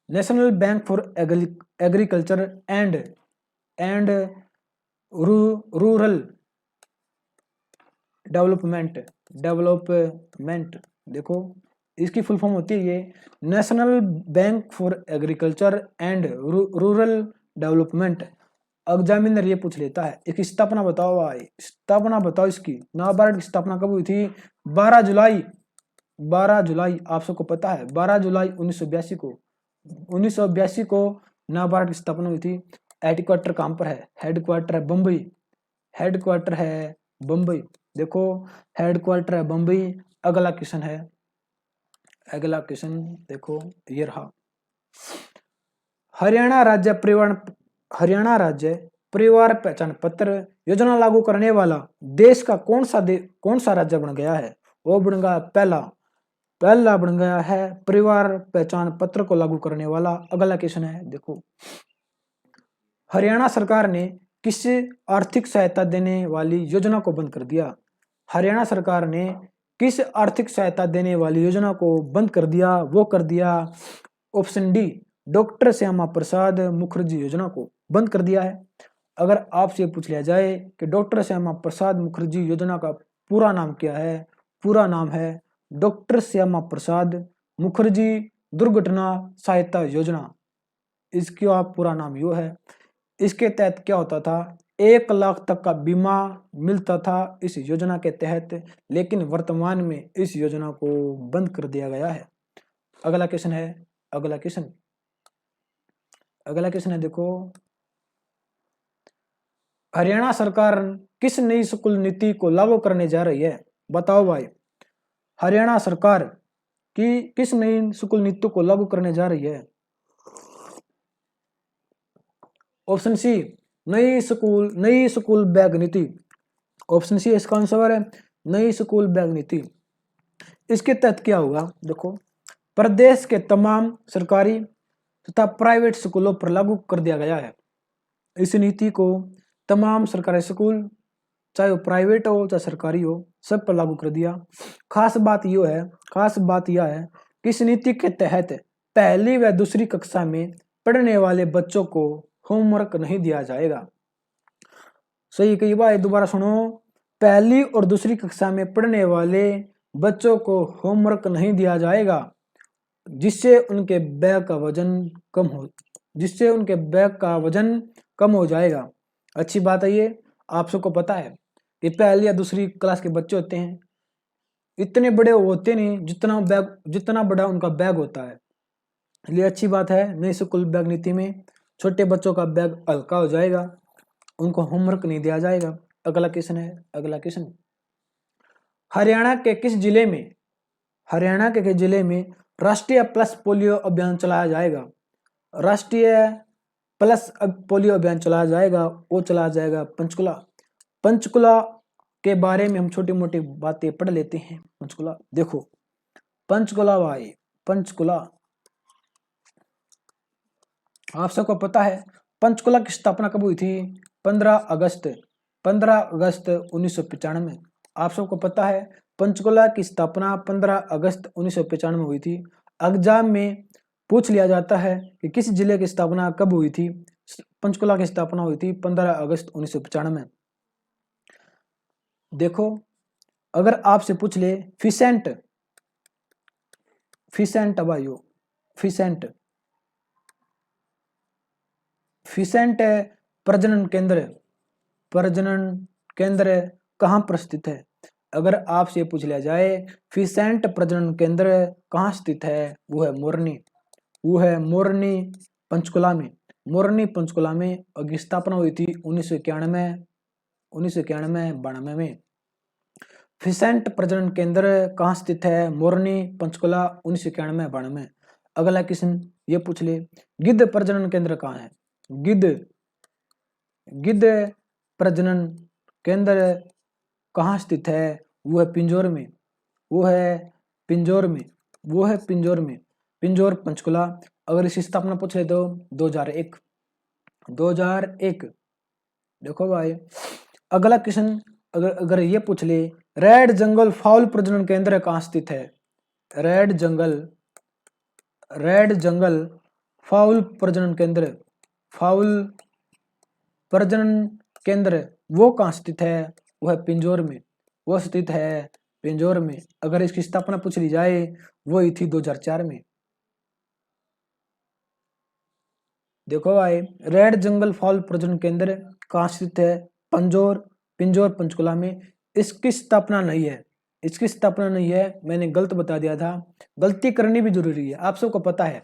national bank for agriculture and rural development. देखो इसकी फुल फॉर्म होती है ये national bank for agriculture and rural development. Examiner ये पूछ लेता है इसकी स्थापना बताओ भाई, स्थापना बताओ इसकी। नाबार्ड की स्थापना कब हुई थी? 12 जुलाई आप सबको पता है 12 जुलाई 1982 को नाबार्ड की स्थापना हुई थी। हेडक्वार्टर कहाँ पर है? हेडक्वार्टर है बम्बई। देखो हेडक्वार्टर है बम्बई। अगला क्वेश्चन देखो ये रहा। हरियाणा राज्य परिवार पहचान पत्र योजना लागू करने वाला देश का कौन सा राज्य बन गया है? वो बन गया पहला बन गया है परिवार पहचान पत्र को लागू करने वाला। अगला क्वेश्चन है देखो, हरियाणा सरकार ने किस आर्थिक सहायता देने वाली योजना को बंद कर दिया? हरियाणा सरकार ने किस आर्थिक सहायता देने वाली योजना को बंद कर दिया? वो कर दिया option D, doctor Shyama Prasad Mukherjee योजना को बंद कर दिया है। अगर आपसे पूछ लिया जाए कि डॉक्टर श्यामा प्रसाद मुखर्जी योजना का पूरा नाम क्या है? पूरा नाम है डॉक्टर श्यामा प्रसाद मुखर्जी दुर्घटना सहायता योजना। इसका पूरा नाम यो है। इसके तहत क्या होता था? 1 लाख तक का बीमा मिलता था इस योजना के तहत, लेकिन वर्तमान में इस योजना को बंद कर दिया गया है। अगला क्वेश्चन है देखो, हरियाणा सरकार किस नई स्कूल नीति को लागू करने जा रही है? बताओ भाई, हरियाणा सरकार की किस नई स्कूल नीति को लागू करने जा रही है? ऑप्शन सी, नई स्कूल बैग नीति। ऑप्शन सी इसका आंसर है नई स्कूल बैग नीति। इसके तहत क्या होगा? देखो प्रदेश के तमाम सरकारी तथा प्राइवेट स्कूलों पर लागू कर दिया गया है। इस नीति को तमाम सरकारी स्कूल चाहे वो प्राइवेट हो चाहे सरकारी हो सब पर लागू कर दिया। खास बात यह है कि इस नीति के तहत पहली व दूसरी कक्षा में पढ़ने वाले बच्चों को होमवर्क नहीं दिया जाएगा। सही कई बार दोबारा सुनो, पहली और दूसरी कक्षा में पढ़ने वाले बच्चों को होमवर्क नहीं दिया जाएगा, जिससे उनके बैग का वजन कम हो जाएगा। अच्छी बात है ये। आप सबको पता है कि पहली या दूसरी क्लास के बच्चे होते हैं, इतने बड़े होते नहीं जितना बड़ा उनका बैग होता है। ये अच्छी बात है। नई स्कूल बैग नीति में छोटे बच्चों का बैग हल्का हो जाएगा, उनको होमवर्क नहीं दिया जाएगा। अगला क्वेश्चन, हरियाणा के किस जिले में राष्ट्रीय प्लस पोलियो अभियान चलाया जाएगा? राष्ट्रीय प्लस पोलियो अभियान चलाया जाएगा, वो चलाया जाएगा पंचकुला के बारे में हम छोटी मोटी बातें पढ़ लेते हैं। पंचकुला देखो, पंचकुला आप सबको पता है पंचकुला की स्थापना कब हुई थी? 15 अगस्त 1995। आप सबको पता है पंचकुला की स्थापना 15 अगस्त 1995 में हुई थी। एग्जाम में पूछ लिया जाता है कि किस जिले की स्थापना कब हुई थी? पंचकुला की स्थापना हुई थी 15 अगस्त 1995 में। देखो अगर आपसे पूछ ले फिसेंट प्रजनन केंद्र कहाँ पर स्थित है? अगर आपसे पूछ लिया जाए फिसेंट प्रजनन केंद्र कहाँ स्थित है, वो है मोरनी पंचकुला में। और स्थापना हुई थी 1991-92 में। फिसेंट प्रजनन केंद्र कहाँ स्थित है? मोरनी पंचकुला 1991-92। अगला क्वेश्चन ये पूछ ले, गिद्ध प्रजनन केंद्र कहाँ है? गिद्ध प्रजनन केंद्र कहाँ स्थित है? वो है पिंजौर में। पिंजौर पंचकुला अगर इसकी स्थापना पूछ ले तो 2001। 2001। देखो भाई अगला क्वेश्चन, अगर ये पूछ ले रेड जंगल फाउल प्रजनन केंद्र कहाँ स्थित है? रेड जंगल फाउल प्रजनन केंद्र, फाउल प्रजनन केंद्र वो कहाँ स्थित है? वो है पिंजौर में, वो स्थित है पिंजौर में। अगर इसकी स्थापना पूछ ली जाए वो ही थी 2004 में। देखो भाई रेड जंगल फाउल प्रजनन केंद्र कहाँ स्थित है? पिंजौर पंचकुला में। इसकी स्थापना नहीं है, इसकी स्थापना नहीं है, मैंने गलत बता दिया था। गलती करनी भी जरूरी है, आप सबको पता है,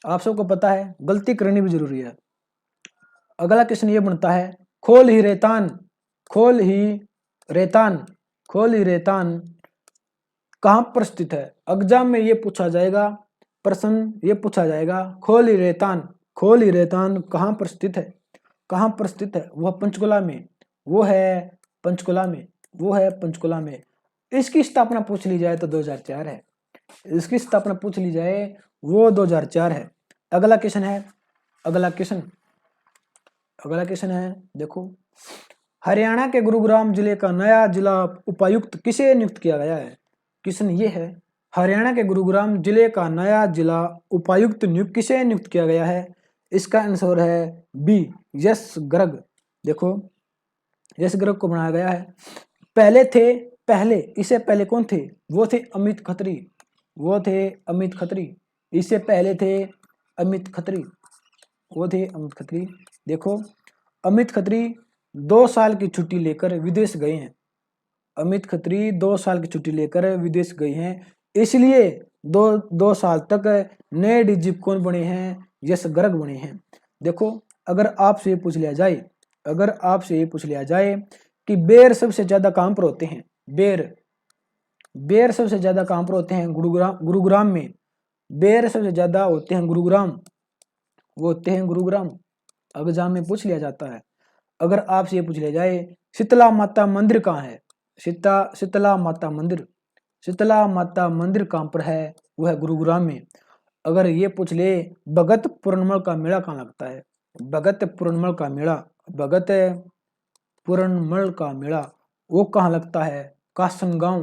आप सबको पता है गलती करनी भी जरूरी है। अगला क्वेश्चन ये बनता है खोल ही रेतान, खोल ही रेतान, खोल ही रेतान कहाँ पर स्थित है? एग्जाम में ये पूछा जाएगा, प्रश्न ये पूछा जाएगा खोल ही रेतान, खोल ही रेतान कहाँ पर स्थित है? कहाँ पर स्थित है? वह पंचकुला में, वो है पंचकुला में, वो है पंचकुला में। इसकी स्थापना पूछ ली जाए तो 2004 है, इसकी स्थापना पूछ ली जाए वो 2004 है। अगला क्वेश्चन है, अगला क्वेश्चन, अगला क्वेश्चन है देखो हरियाणा के गुरुग्राम जिले का नया जिला उपायुक्त किसे नियुक्त किया गया है? क्वेश्चन ये है हरियाणा के गुरुग्राम जिले का नया जिला उपायुक्त किसे नियुक्त किया गया है? इसका आंसर है बी यश गर्ग। देखो यश गर्ग को बनाया गया है। पहले थे, पहले इससे पहले कौन थे? वो थे अमित खत्री, वो थे अमित खत्री, इससे पहले थे अमित खत्री, वो थे अमित खत्री। देखो अमित खत्री 2 साल की छुट्टी लेकर विदेश गए हैं, अमित खत्री 2 साल की छुट्टी लेकर विदेश गए हैं, इसलिए दो साल तक नए डीजीपी कौन बने हैं? यश गर्ग बने हैं। देखो अगर आपसे ये पूछ लिया जाए, अगर आपसे ये पूछ लिया जाए कि बेर सबसे ज्यादा कहां पर होते हैं? बेर सबसे ज्यादा कहां पर होते हैं? गुरुग्राम में। बेर सबसे ज्यादा होते हैं गुरुग्राम, वो होते हैं गुरुग्राम। एग्जाम में पूछ लिया जाता है। अगर आपसे ये पूछ लिया जाए शीतला माता मंदिर कहाँ है? शीतला माता मंदिर, शीतला माता मंदिर कहाँ पर है? वो है गुरुग्राम में। अगर ये पूछ ले भगत पूर्णिमा का मेला कहाँ लगता है? भगत पूर्णिमा का मेला, भगत पूर्णिमा का मेला वो कहाँ लगता है? कासनगांव,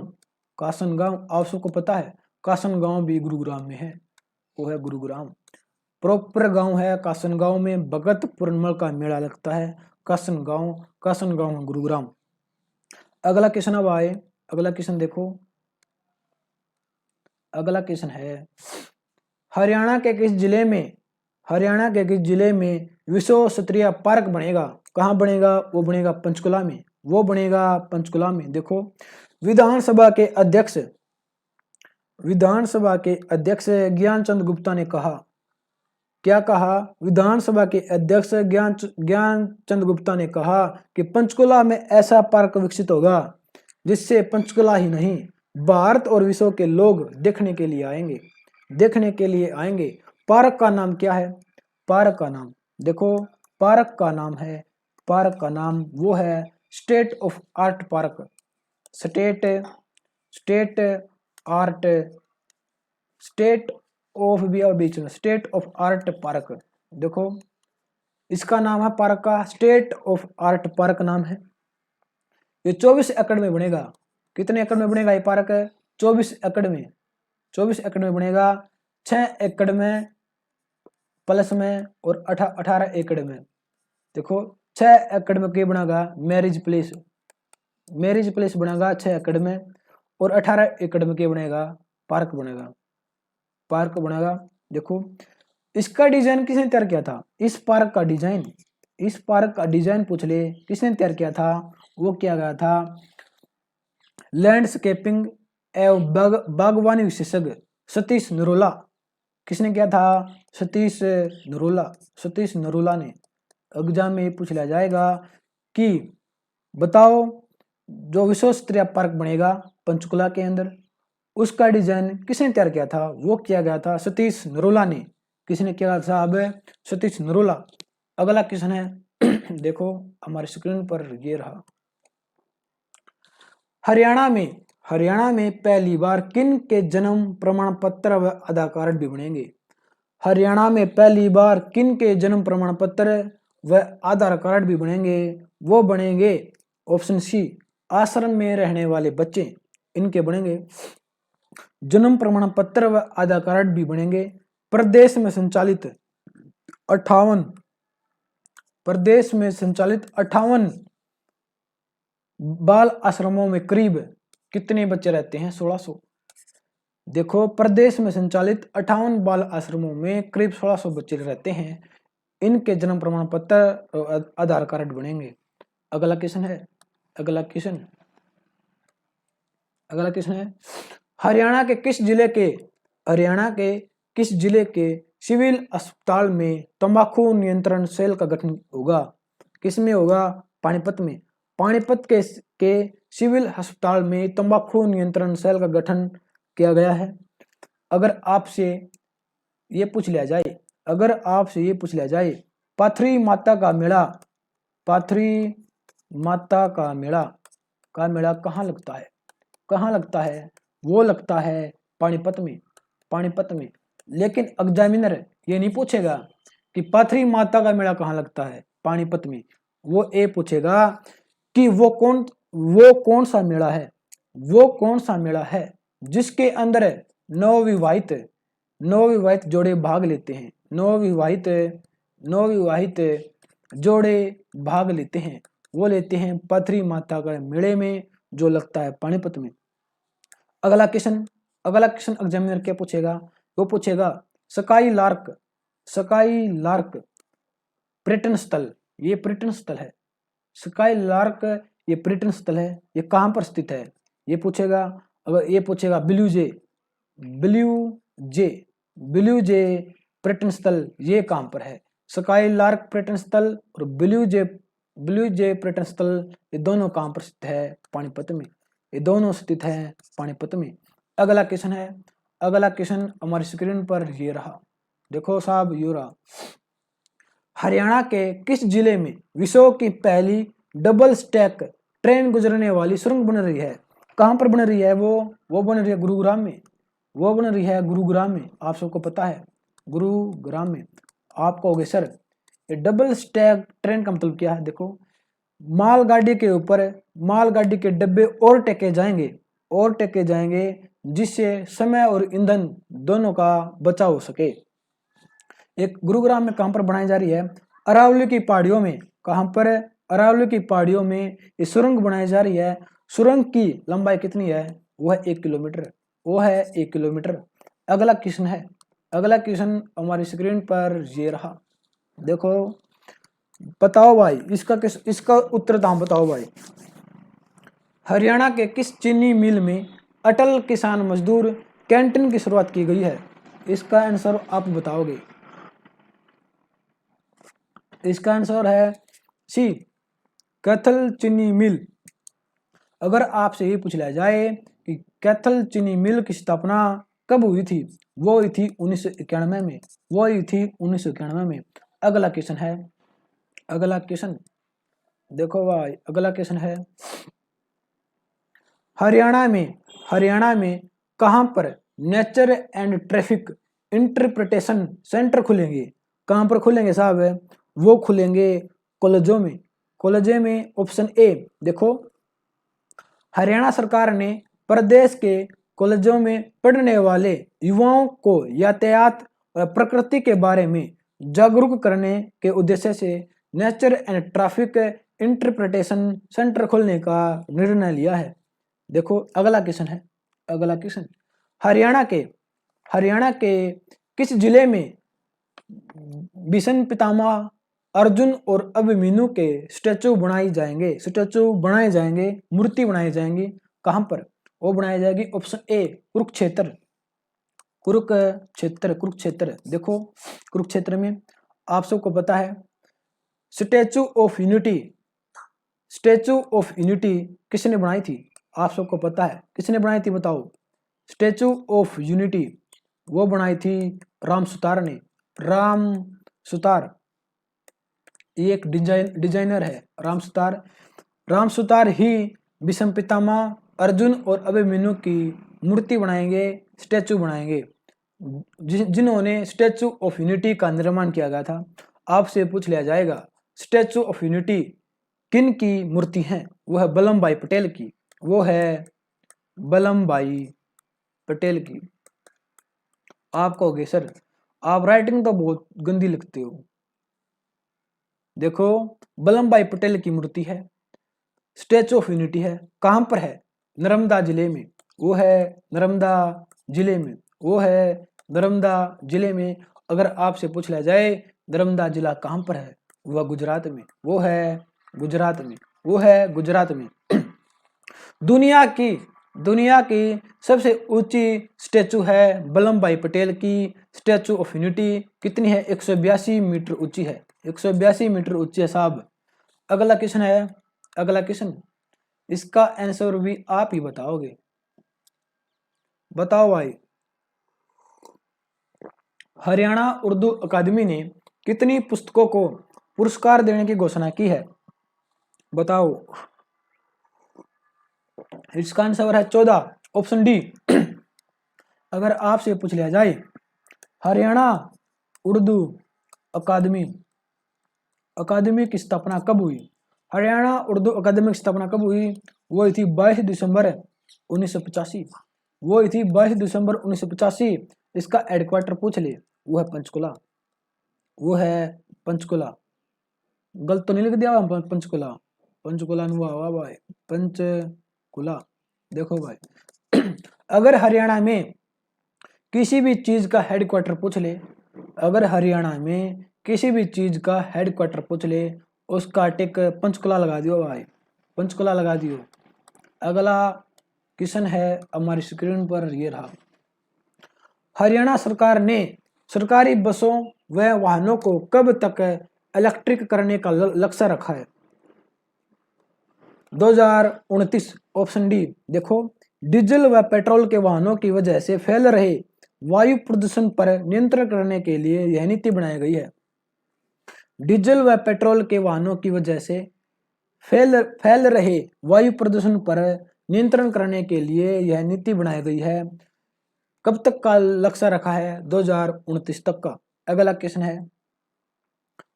कासनगांव आप सबको पता है कासनगांव भी गुरुग्राम में है, वो है गुरुग्राम। प्रॉपर गांव है कासनगांव में, भगत पूर्णिमा का मेला लगता है कासनगांव, कासनगांव गुरुग्राम। अगला क्वेश्चन अब आए, अगला क्वेश्चन देखो, अगला क्वेश्चन है हरियाणा के किस जिले में, हरियाणा के किस जिले में विश्व स्तरीय पार्क बनेगा? कहाँ बनेगा? वो बनेगा पंचकुला में, वो बनेगा पंचकुला में। देखो विधानसभा के अध्यक्ष, विधानसभा के अध्यक्ष ज्ञानचंद गुप्ता ने कहा, क्या कहा? विधानसभा के अध्यक्ष ज्ञानचंद गुप्ता ने कहा कि पंचकुला में ऐसा पार्क विकसित होगा जिससे पंचकुला ही नहीं भारत और विश्व के लोग देखने के लिए आएंगे, देखने के लिए आएंगे। पार्क का नाम क्या है? पार्क का नाम देखो, पार्क का नाम है, पार्क का नाम वो है state of art park, state state art, state of भी और बीच में स्टेट ऑफ आर्ट पार्क। देखो इसका नाम है पार्क का स्टेट ऑफ आर्ट पार्क नाम है। ये 24 एकड़ में बनेगा। कितने एकड़ में बनेगा ये पार्क? 24 एकड़ में, 24 एकड़ में बनेगा, 6 एकड़ में प्लस में और 18 एकड़ में। देखो 6 एकड़ में क्या बनेगा? मैरिज प्लेस, मैरिज प्लेस बनेगा 6 एकड़ में, और 18 एकड़ में क्या बनेगा? पार्क बनेगा, पार्क बनेगा। देखो इसका डिजाइन किसने तैयार किया था? इस पार्क का डिजाइन, इस पार्क का डिजाइन पूछ ले किसने तैयार किया था? वो किया गया था लैंडस्केपिंग एवं बागवानी विशेषज्ञ सतीश नरोला। किसने किया था? सतीश नरोला, सतीश नरोला ने। एग्जाम में पूछ लिया जाएगा कि बताओ जो विश्व स्तरीय पार्क बनेगा पंचकुला के अंदर उसका डिजाइन किसने तैयार किया था? वो किया गया था सतीश नरोला ने। किसने किया था? अब सतीश नरोला। अगला क्वेश्चन है देखो हमारे स्क्रीन पर ये रहा, हरियाणा में पहली बार किन के जन्म प्रमाण पत्र व आधार कार्ड भी बनेंगे? हरियाणा में पहली बार किन के जन्म प्रमाण पत्र व आधार कार्ड भी बनेंगे? वो बनेंगे ऑप्शन सी, आश्रम में रहने वाले बच्चे, इनके बनेंगे जन्म प्रमाण पत्र व आधार कार्ड भी बनेंगे। प्रदेश में संचालित 58 बाल आश्रमों में करीब कितने बच्चे रहते हैं? 1600। देखो, प्रदेश में संचालित 58 बाल आश्रमों में करीब 1600 बच्चे रहते हैं। इनके जन्म प्रमाण पत्र आधार कार्ड बनेंगे। अगला क्वेश्चन है हरियाणा के किस जिले के सिविल अस्पताल में तंबाकू नियंत्रण सेल का गठन होगा? किसमें होगा? पानीपत में। पानीपत के सिविल अस्पताल में तंबाकू नियंत्रण सेल का गठन किया गया है। अगर आपसे ये पूछ लिया जाए पाथरी माता का मेला कहाँ लगता है? वो लगता है पानीपत में। लेकिन एग्जामिनर ये नहीं पूछेगा कि पाथरी माता का मेला कहाँ लगता है पानीपत में, वो ये पूछेगा कि वो कौन सा मेला है जिसके अंदर नवविवाहित जोड़े भाग लेते हैं। नवविवाहित जोड़े भाग लेते हैं, वो लेते हैं पाथरी माता का मेले में, जो लगता है पानीपत में। अगला क्वेश्चन एग्जामिनर क्या पूछेगा? वो पूछेगा स्काई लार्क पर्यटन स्थल, ये पर्यटन स्थल है। स्काई लार्क ये पर्यटन स्थल है, ये कहाँ पर स्थित है? ये पूछेगा। अगर ये पूछेगा ब्लू जे पर्यटन स्थल ये कहाँ पर है? स्काई लार्क पर्यटन स्थल और ब्लू जे पर्यटन स्थल, ये दोनों कहाँ पर स्थित है? पानीपत में। ये दोनों स्थित है पानीपत में। अगला क्वेश्चन हमारी स्क्रीन पर ये रहा, देखो साहब, ये रहा। हरियाणा के किस जिले में विश्व की पहली डबल स्टैक ट्रेन गुजरने वाली सुरंग बन रही है? कहाँ पर बन रही है? वो बन रही है गुरुग्राम में। आप सबको पता है, गुरुग्राम में। आप कहोगे सर ये डबल स्टैक ट्रेन का मतलब क्या है? देखो, मालगाड़ी के ऊपर मालगाड़ी के डब्बे और टेके जाएंगे जिससे समय और ईंधन दोनों का बचाव हो सके। एक गुरुग्राम में कहां पर बनाई जा रही है? अरावली की पहाड़ियों में। कहां पर? अरावली की पहाड़ियों में ये सुरंग बनाई जा रही है। सुरंग की लंबाई कितनी है? वो है 1 किलोमीटर। अगला क्वेश्चन हमारी स्क्रीन पर ये रहा, देखो। बताओ भाई, इसका उत्तर दाम बताओ भाई। हरियाणा के किस चीनी मिल में अटल किसान मजदूर कैंटीन की शुरुआत की गई है? इसका आंसर आप बताओगे। इसका आंसर है सी, कैथल चीनी मिल। अगर आपसे ये पूछ लिया जाए कि कैथल चीनी मिल की स्थापना कब हुई थी? वो हुई थी 1991 में। अगला क्वेश्चन देखो भाई, अगला क्वेश्चन है हरियाणा में कहां पर nature and traffic interpretation centre खुलेंगे? कहां पर खुलेंगे साहब? वो खुलेंगे कॉलेजों में। ऑप्शन ए, देखो, हरियाणा सरकार ने प्रदेश के कॉलेजों में पढ़ने वाले युवाओं को यातायात और प्रकृति के बारे में जागरूक करने के उद्देश्य से nature and traffic interpretation centre खोलने का निर्णय लिया है। देखो, अगला क्वेश्चन हरियाणा के किस जिले में भीष्म पितामह अर्जुन और अभिमन्यु के स्टैचू बनाए जाएंगे, मूर्ति बनाई जाएंगी। कहां पर? वो बनाई जाएगी ऑप्शन ए, कुरुक्षेत्र। देखो, कुरुक्षेत्र में आप सबको पता है स्टैचू ऑफ यूनिटी किसने बनाई थी? आप सबको पता है किसने बनाई थी? बताओ। स्टैचू ऑफ यूनिटी वो बनाई थी राम सुतार, ये एक डिजाइनर है राम सुतार ही भीष्म पितामह अर्जुन और अभिमन्यु की मूर्ति बनाएंगे, स्टैचू बनाएंगे। जिन्होंने स्टैचू ऑफ यूनिटी का निर्माण किया गया था। आपसे पूछ लिया जाएगा स्टैचू ऑफ यूनिटी किन की मूर्ति है? वो है वल्लभ भाई पटेल की, वो है वल्लभ भाई पटेल की। आप कहोगे सर आप राइटिंग तो बहुत गंदी लिखते हो। देखो वल्लभ भाई पटेल की मूर्ति है, स्टैचू ऑफ यूनिटी है, कहां पर है? नर्मदा जिले में, वो है नर्मदा जिले में, वो है नर्मदा जिले में। अगर आपसे पूछ लिया जाए नर्मदा जिला कहां पर है? वह गुजरात में, वो है गुजरात में, वो है गुजरात में। दुनिया की सबसे ऊंची स्टैचू है वल्लभ भाई पटेल की स्टैचू ऑफ यूनिटी। कितनी है? 182 मीटर ऊंची है, 182 मीटर ऊंची है साहब। अगला क्वेश्चन है, अगला क्वेश्चन, इसका आंसर भी आप ही बताओगे। बताओ भाई। हरियाणा उर्दू अकादमी ने कितनी पुस्तकों को पुरस्कार देने की घोषणा की है? बताओ। इसका आंसर है 14, ऑप्शन डी। अगर आपसे पूछ लिया जाए हरियाणा उर्दू अकादमी अकादमी की स्थापना कब हुई? हरियाणा उर्दू अकादमी की स्थापना कब हुई? वो थी 22 दिसंबर 1985। वो थी 22 दिसंबर 1985। इसका हेडक्वार्टर पूछ ले, वो है पंचकुला, वो है पंचकुला। गलत तो नहीं लिख दिया पंचकुला? पंचकुला हुआ भाई, पंचकुला। देखो भाई अगर हरियाणा में किसी भी चीज का हेडक्वार्टर पूछ ले, अगर हरियाणा में किसी भी चीज का हेडक्वार्टर पूछ ले, उसका टिक पंचकुला लगा दियो भाई, पंचकुला लगा दियो। अगला क्वेश्चन है हमारी स्क्रीन पर, ये रहा। हरियाणा सरकार ने सरकारी बसों व वाहनों को कब तक इलेक्ट्रिक करने का लक्ष्य रखा है? 2029, ऑप्शन डी। देखो डीजल व पेट्रोल के वाहनों की वजह से फैल रहे वायु प्रदूषण पर नियंत्रण करने के लिए यह नीति बनाई गई है। डीजल व पेट्रोल के वाहनों की वजह से फैल रहे वायु प्रदूषण पर नियंत्रण करने के लिए यह नीति बनाई गई है। कब तक का लक्ष्य रखा है? 2029 तक का। अगला क्वेश्चन है,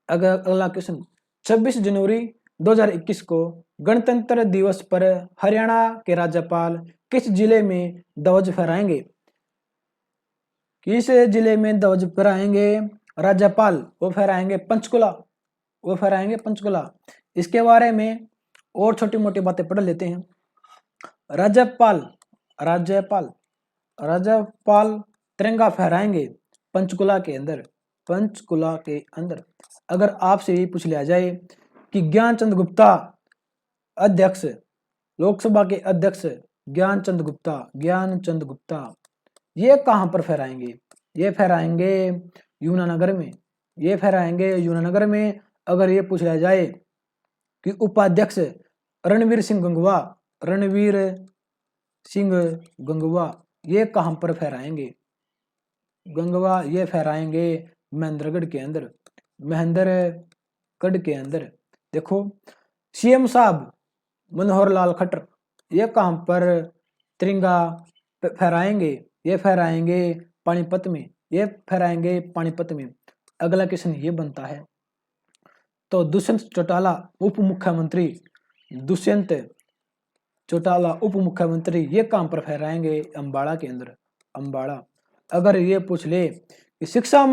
अगला क्वेश्चन, 26 जनवरी 2021 को गणतंत्र दिवस पर हरियाणा के राज्यपाल किस जिले में ध्वज फहराएंगे? किस जिले में ध्वज फहराएंगे राज्यपाल? वो फहराएंगे पंचकुला, वो फहराएंगे पंचकुला। इसके बारे में और छोटी मोटी बातें पढ़ लेते हैं। राज्यपाल राज्यपाल राज्यपाल तिरंगा फहराएंगे पंचकुला के अंदर, पंचकुला के अंदर। अगर आपसे ये पूछ लिया जाए कि ज्ञानचंद गुप्ता अध्यक्ष, लोकसभा के अध्यक्ष ज्ञानचंद गुप्ता ये कहां पर फहराएंगे? ये फहराएंगे यमुनानगर में, ये फहराएंगे यमुनानगर में। अगर ये पूछ लिया जाए कि उपाध्यक्ष रणवीर सिंह गंगवा ये कहां पर फहराएंगे? गंगवा ये फहराएंगे महेंद्रगढ़ के अंदर, महेंद्रगढ़ के अंदर। देखो सीएम साहब मनोहर लाल खट्टर ये कहां पर तिरंगा फहराएंगे? ये फहराएंगे पानीपत में, ये फहराएंगे पानीपत में। अगला क्वेश्चन ये बनता है, तो दुष्यंत चौटाला उप मुख्यमंत्री, दुष्यंत चौटाला उप मुख्यमंत्री ये कहां पर फहराएंगे? अम्बाड़ा के अंदर, अम्बाड़ा। अगर ये पूछ ले कि शिक्षा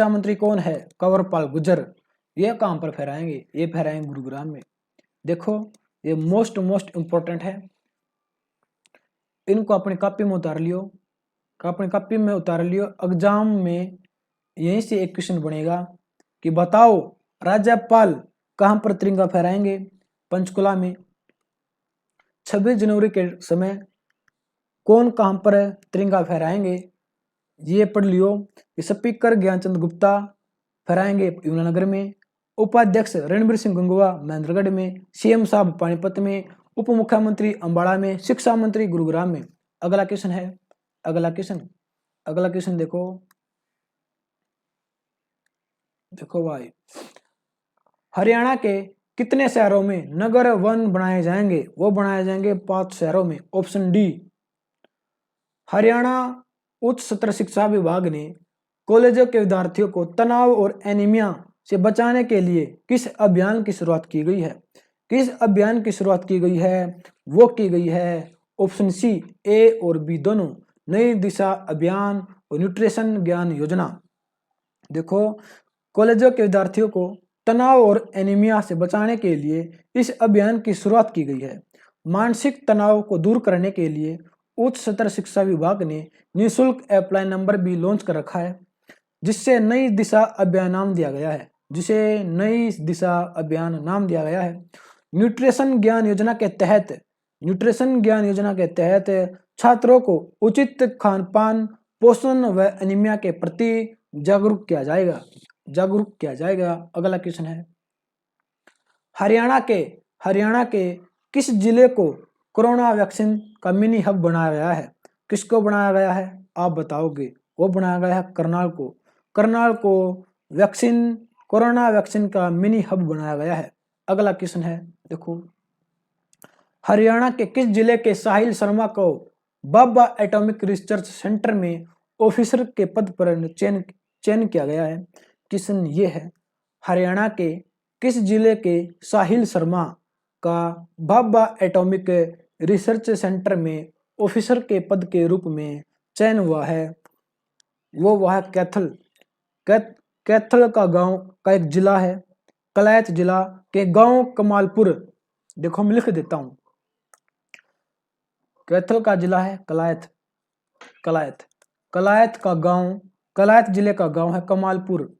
मंत्री कौन है? कंवरपाल गुर्जर, ये कहां पर फहराएंगे? ये फहराएंगे गुरुग्राम में। देखो ये मोस्ट इंपॉर्टेंट है, इनको अपनी कॉपी में उतार लियो, अपनी कॉपी में उतार लियो। एग्जाम में यहीं से एक क्वेश्चन बनेगा कि बताओ राज्यपाल कहां पर तिरंगा फहराएंगे? पंचकुला में। 26 जनवरी के समय कौन कहां पर तिरंगा फहराएंगे? ये पढ़ लियो कि स्पीकर ज्ञानचंद गुप्ता फहराएंगे यमुनानगर में, उपाध्यक्ष रणवीर सिंह गंगवा महेंद्रगढ़ में, सीएम साहब पानीपत में, उप मुख्यमंत्री अम्बाड़ा में, शिक्षा मंत्री गुरुग्राम में। अगला क्वेश्चन है, अगला क्वेश्चन देखो भाई, हरियाणा के कितने शहरों में नगर वन बनाए जाएंगे? वो बनाए जाएंगे 5 शहरों में, ऑप्शन डी। हरियाणा उच्च सत्र शिक्षा विभाग ने कॉलेजों के विद्यार्थियों को तनाव और एनीमिया से बचाने के लिए किस अभियान की शुरुआत की गई है? किस अभियान की शुरुआत की गई है? वो की गई है ऑप्शन सी, ए और बी दोनों, नई दिशा अभियान और न्यूट्रिशन ज्ञान योजना। देखो, कॉलेजों के विद्यार्थियों को तनाव और एनीमिया से बचाने के लिए इस अभियान की शुरुआत की गई है। मानसिक तनाव को दूर करने के लिए उच्च सत्र शिक्षा विभाग ने निःशुल्क अप्लाई नंबर भी लॉन्च कर रखा है, जिससे नई दिशा अभियान नाम दिया गया है, जिसे नई दिशा अभियान नाम दिया गया है। न्यूट्रिशन ज्ञान योजना के तहत छात्रों को उचित खान पान, पोषण व एनीमिया के प्रति जागरूक किया जाएगा। अगला क्वेश्चन है, हरियाणा के किस जिले को कोरोना वैक्सीन का मिनी हब बनाया गया है? किसको बनाया गया है आप बताओगे? वो बनाया गया है करनाल को कोरोना वैक्सीन का मिनी हब बनाया गया है। अगला क्वेश्चन है, देखो, हरियाणा के किस जिले के साहिल शर्मा को बाबा एटॉमिक रिसर्च सेंटर में ऑफिसर के पद पर चयन किया गया है? क्वेश्चन ये है, हरियाणा के किस जिले के साहिल शर्मा का बाबा एटॉमिक रिसर्च सेंटर में ऑफिसर के पद के रूप में चयन हुआ है? वो वह कैथल का गांव का एक जिला है, कलायत जिला के गांव कमालपुर। देखो मैं लिख देता हूं, कैथल का जिला है कलायत जिले का गांव है कमालपुर।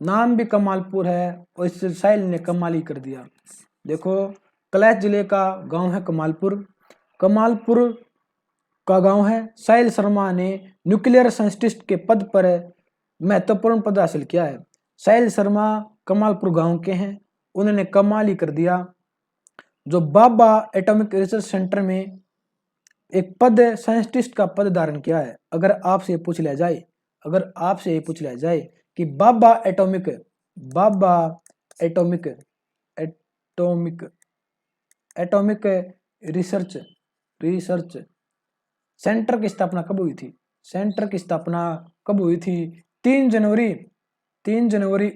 नाम भी कमालपुर है और इस साहिल ने कमाल ही कर दिया। देखो, कलायत जिले का गांव है कमालपुर का गांव है। साहिल शर्मा ने न्यूक्लियर साइंटिस्ट के पद पर महत्वपूर्ण पद हासिल किया है। साहिल शर्मा कमालपुर गांव के हैं, उन्होंने कमाल ही कर दिया। जो बाबा एटॉमिक रिसर्च सेंटर में एक पद, साइंटिस्ट का पद धारण किया है। अगर आपसे पूछ लिया जाए कि बाबा एटॉमिक रिसर्च सेंटर की स्थापना कब हुई थी? 3 जनवरी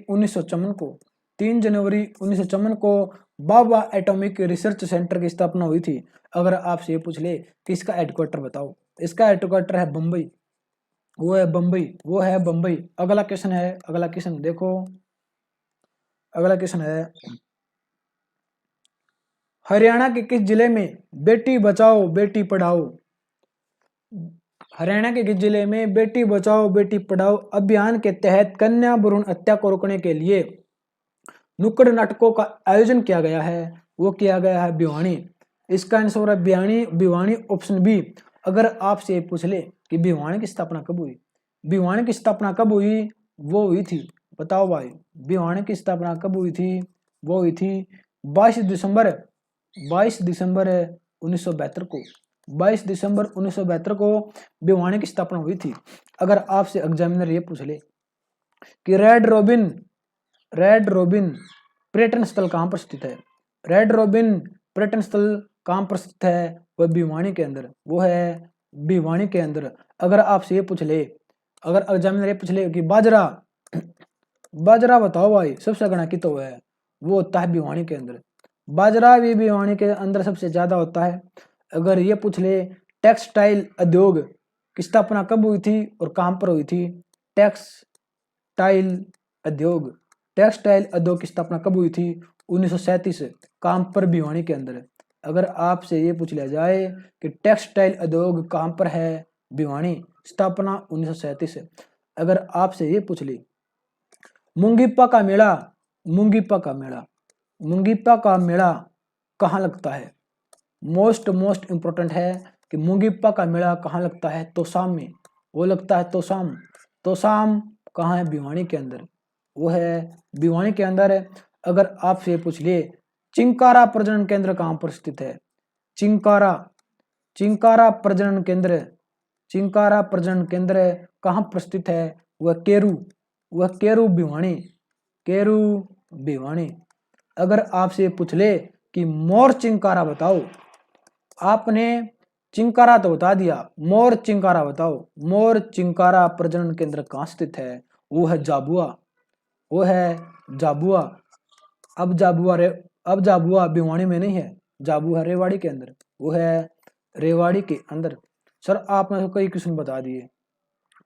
1954 को बाबा एटॉमिक रिसर्च सेंटर की स्थापना हुई थी। अगर आपसे ये पूछ ले कि इसका हेडक्वार्टर बताओ, इसका हेडक्वार्टर है बम्बई, वो है बम्बई। अगला क्वेश्चन देखो, अगला क्वेश्चन है, हरियाणा के किस जिले में बेटी बचाओ बेटी पढ़ाओ अभियान के तहत कन्या भ्रूण हत्या को रोकने के लिए नुक्कड़ नाटकों का आयोजन किया गया है? वो किया गया है भिवानी। इसका आंसर है भिवानी ऑप्शन बी। अगर आपसे पूछ ले कि भिवानी की स्थापना कब हुई, वो हुई थी, बताओ भाई, भिवानी की स्थापना कब हुई थी? वो हुई थी 22 दिसंबर 1972 को। 22 दिसंबर 1972 को भिवानी की स्थापना हुई थी। अगर आपसे एग्जामिनर ये पूछ ले कि रेड रोबिन पर्यटन स्थल कहाँ पर स्थित है? रेड रोबिन पर्यटन स्थल कहाँ पर स्थित है? वह भिवानी के अंदर, वो है भिवानी के अंदर। अगर आपसे ये पूछ ले, अगर एग्जामिनर ये पूछ ले कि बाजरा बताओ भाई सबसे घना कितना हुआ है? वो होता है भिवानी के अंदर। बाजरा भी भिवानी के अंदर सबसे ज्यादा होता है। अगर ये पूछ ले टेक्सटाइल उद्योग की स्थापना कब हुई थी और कहां पर हुई थी? टेक्सटाइल उद्योग की स्थापना कब हुई थी? 1937, कहां पर? भिवानी के अंदर। अगर आपसे ये पूछ लिया जाए कि टेक्सटाइल उद्योग कहां पर है? भिवानी, स्थापना 1937। अगर आपसे ये पूछ ले मुंगीपा का मेला कहाँ लगता है? मोस्ट इंपोर्टेंट है कि मुंगीपा का मेला कहाँ लगता है? तोशाम में, वो लगता है तोशाम कहाँ है? भिवानी के अंदर, वो है भिवानी के अंदर है। अगर आपसे पूछ लिए चिंकारा प्रजनन केंद्र कहाँ पर स्थित है? चिंकारा प्रजनन केंद्र कहाँ पर स्थित है? वह केरू भिवानी। अगर आपसे पूछ ले कि मोर चिंकारा बताओ, आपने चिंकारा तो बता दिया, मोर चिंकारा बताओ। मोर चिंकारा प्रजनन केंद्र कहाँ स्थित है? वो है जाबुआ, वो है जाबुआ। अब जाबुआ भिवानी में नहीं है, जाबुआ रेवाड़ी के अंदर, वो है रेवाड़ी के अंदर। सर आपने तो कई क्वेश्चन बता दिए,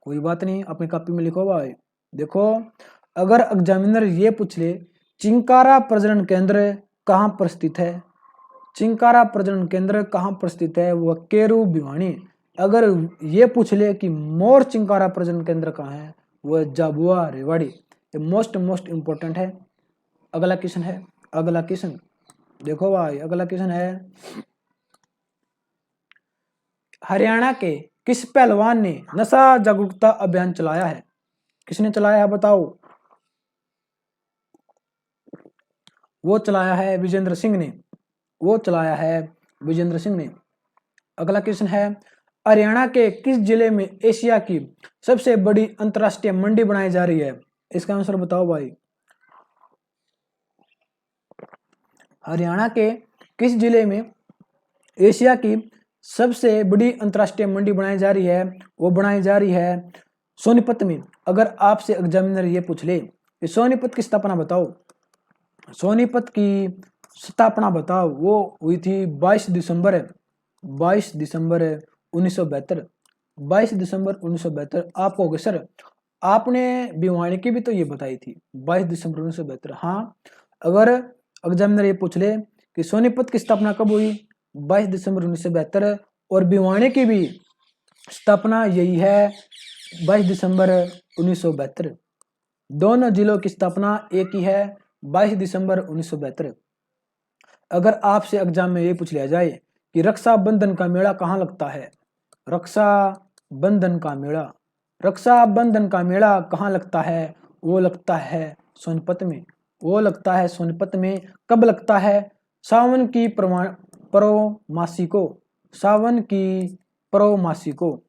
कोई बात नहीं, अपनी कॉपी में लिखो भाई। देखो अगर एग्जामिनर ये पूछ ले चिंकारा प्रजनन केंद्र कहाँ पर स्थित है, चिंकारा प्रजनन केंद्र कहाँ पर स्थित है, वह केरू भिवानी। अगर ये पूछ ले कि मोर चिंकारा प्रजनन केंद्र कहाँ है, वह जाबुआ रेवाड़ी। ये मोस्ट इंपॉर्टेंट है। अगला क्वेश्चन है, अगला क्वेश्चन देखो भाई, अगला क्वेश्चन है हरियाणा के किस पहलवान ने नशा जागरूकता अभियान चलाया है? किसने चलाया है बताओ? वो चलाया है विजेंद्र सिंह ने, वो चलाया है विजेंद्र सिंह ने। अगला क्वेश्चन है हरियाणा के किस जिले में एशिया की सबसे बड़ी अंतरराष्ट्रीय मंडी बनाई जा रही है? इसका आंसर बताओ भाई। हरियाणा के किस जिले में एशिया की सबसे बड़ी अंतरराष्ट्रीय मंडी बनाई जा रही है? वो बनाई जा रही है सोनीपत में। अगर आपसे एग्जामिनर ये पूछ ले कि सोनीपत की स्थापना बताओ, सोनीपत की स्थापना बताओ, वो हुई थी 22 दिसंबर 1972। 22 दिसंबर 1972। आपको होगा सर आपने भिवानी की भी तो ये बताई थी 22 दिसंबर 1972। हाँ, अगर एग्जामिनर ये पूछ ले कि सोनीपत की स्थापना कब हुई, 22 दिसंबर 1972, और भिवानी की भी स्थापना यही है 22 दिसंबर 1972। दोनों जिलों की स्थापना एक ही है 22 दिसंबर 1972। अगर आपसे एग्जाम में ये पूछ लिया जाए कि रक्षाबंधन का मेला कहाँ लगता है, रक्षाबंधन का मेला, रक्षाबंधन का मेला कहाँ लगता है, वो लगता है सोनीपत में, वो लगता है सोनीपत में। कब लगता है? सावन की परमासी को, सावन की परमासी को।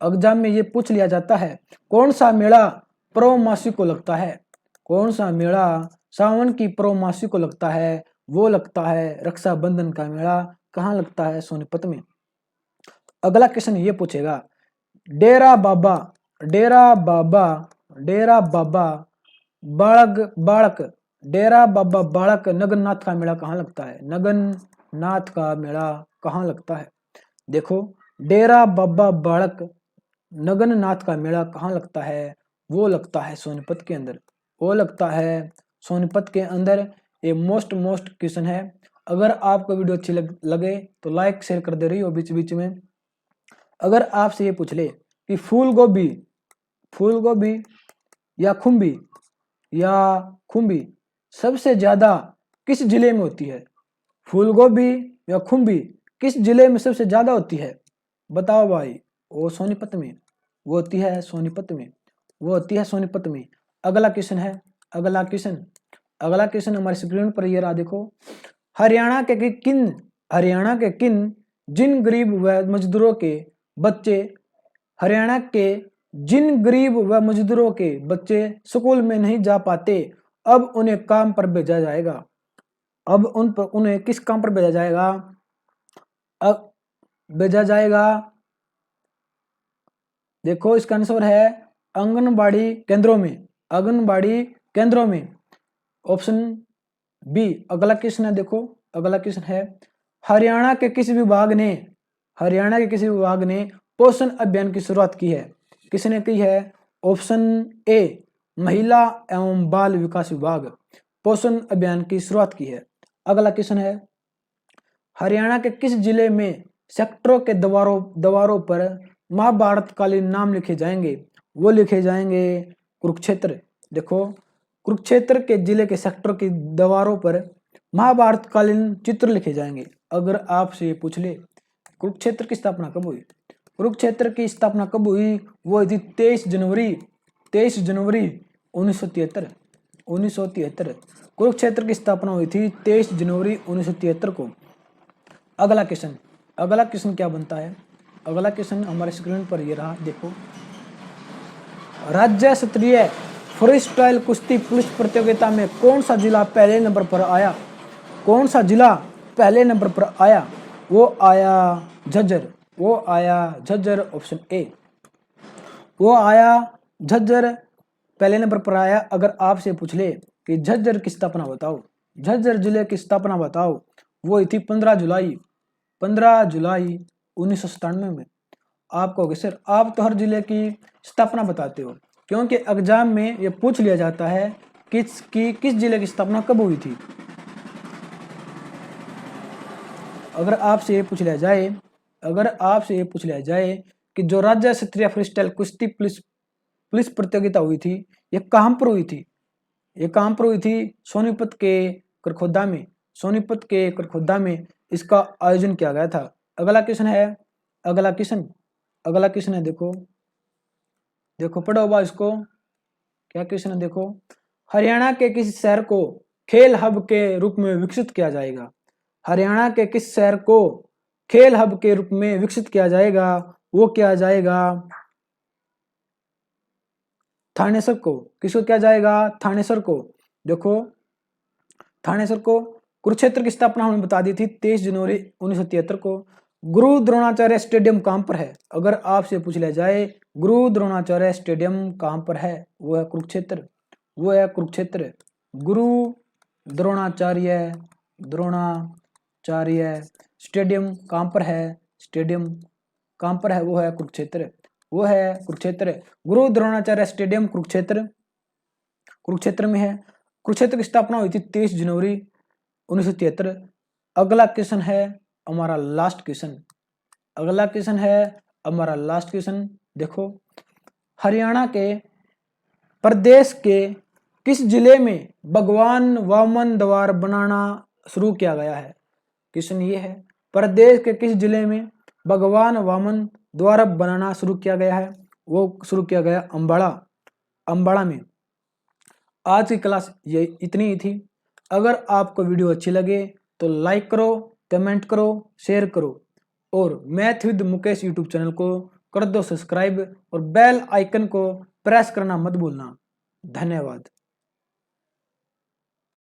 एग्जाम में ये पूछ लिया जाता है कौन सा मेला परमासी को लगता है, कौन सा मेला सावन की परमासी को लगता है, वो लगता है रक्षाबंधन का मेला। कहाँ लगता है? सोनीपत में। अगला क्वेश्चन ये पूछेगा डेरा बाबा बालक डेरा बाबा बालक नगननाथ का मेला कहाँ लगता है? नगननाथ का मेला कहाँ लगता है? देखो डेरा बाबा बालक नगननाथ का मेला कहाँ लगता है? वो लगता है सोनीपत के अंदर, वो लगता है सोनीपत के अंदर। ये मोस्ट क्वेश्चन है। अगर आपको वीडियो अच्छी लगे तो लाइक शेयर कर दे रही हो बीच बीच में। अगर आपसे ये पूछ ले कि फूल गोभी या खुम्बी सबसे ज्यादा किस जिले में होती है? फूल गोभी या खुम्बी किस जिले में सबसे ज्यादा होती है? बताओ भाई। वो सोनीपत में, वो होती है सोनीपत में, वो होती है सोनीपत में। अगला क्वेश्चन है, अगला क्वेश्चन हमारी स्क्रीन पर ये रहा देखो। हरियाणा के किन जिन गरीब व मजदूरों के बच्चे, हरियाणा के जिन गरीब व मजदूरों के बच्चे स्कूल में नहीं जा पाते, अब उन्हें काम पर भेजा जाएगा। अब उन्हें किस काम पर भेजा जाएगा? अब भेजा जाएगा, देखो इसका आंसर है आंगनबाड़ी केंद्रों में, आंगनबाड़ी केंद्रों में, ऑप्शन बी। अगला क्वेश्चन है देखो, अगला क्वेश्चन है हरियाणा के किस विभाग ने पोषण अभियान की शुरुआत की है? किसने की है? ऑप्शन ए महिला एवं बाल विकास विभाग पोषण अभियान की शुरुआत की है। अगला क्वेश्चन है हरियाणा के किस जिले में सेक्टरों के दीवारों पर महाभारत कालीन नाम लिखे जाएंगे? वो लिखे जाएंगे कुरुक्षेत्र। देखो कुरुक्षेत्र के जिले के सेक्टर की दीवारों पर महाभारत कालीन चित्र लिखे जाएंगे। अगर आपसे ये पूछ ले कुरुक्षेत्र की स्थापना कब हुई? कुरुक्षेत्र की स्थापना कब हुई? वो हुई थी 23 जनवरी 1973। कुरुक्षेत्र की स्थापना हुई थी 23 जनवरी 1973 को। अगला क्वेश्चन क्या बनता है? अगला क्वेश्चन हमारे स्क्रीन पर ये रहा देखो। राज्य स्तरीय फ्रीस्टाइल कुश्ती पुरुष प्रतियोगिता में कौन सा जिला पहले नंबर पर आया? कौन सा जिला पहले नंबर पर आया? वो आया झज्जर। वो आया झज्जर, ऑप्शन ए। वो आया झज्जर पहले नंबर पर आया। अगर आपसे पूछ ले कि झज्जर की स्थापना बताओ, झज्जर जिले की स्थापना बताओ, वो हुई थी 15 जुलाई 1997 में। आप कहोगे सर आप तो हर जिले की स्थापना बताते हो, क्योंकि एग्जाम में ये पूछ लिया जाता है किस जिले की स्थापना कब हुई थी। अगर आपसे ये पूछ लिया जाए कि जो राज्य स्तरीय फ्रीस्टाइल कुश्ती पुलिस प्रतियोगिता हुई थी, ये कहाँ पर हुई थी? ये कहाँ पर हुई थी? सोनीपत के करखोदा में इसका आयोजन किया गया था। अगला क्वेश्चन है, देखो पढ़ो बा इसको। क्या क्वेश्चन है देखो, हरियाणा के किस शहर को खेल हब के रूप में विकसित किया जाएगा? हरियाणा के किस शहर को खेल हब के रूप में विकसित किया जाएगा? वो किया जाएगा थानेसर को। किसको किया जाएगा? थानेसर को। देखो थानेसर को। कुरुक्षेत्र की स्थापना हमने बता दी थी 23 जनवरी 1973 को। गुरु द्रोणाचार्य स्टेडियम कहां पर है? अगर आपसे पूछ लिया जाए गुरु द्रोणाचार्य स्टेडियम कहां पर है, वो है कुरुक्षेत्र। गुरु द्रोणाचार्य स्टेडियम कहां पर है? वो है कुरुक्षेत्र। गुरु द्रोणाचार्य स्टेडियम कुरुक्षेत्र में है। कुरुक्षेत्र की स्थापना हुई थी 23 जनवरी 1973। अगला क्वेश्चन है हमारा लास्ट क्वेश्चन। देखो हरियाणा के प्रदेश के किस जिले में भगवान वामन द्वार बनाना शुरू किया गया है? क्वेश्चन ये है, प्रदेश के किस जिले में भगवान वामन द्वार बनाना शुरू किया गया है? वो शुरू किया गया अम्बाड़ा में। आज की क्लास ये इतनी ही थी। अगर आपको वीडियो अच्छी लगे तो लाइक करो, कमेंट करो, शेयर करो और math with Mukesh YouTube channel को कर दो सब्सक्राइब और बेल आइकन को प्रेस करना मत भूलना। धन्यवाद।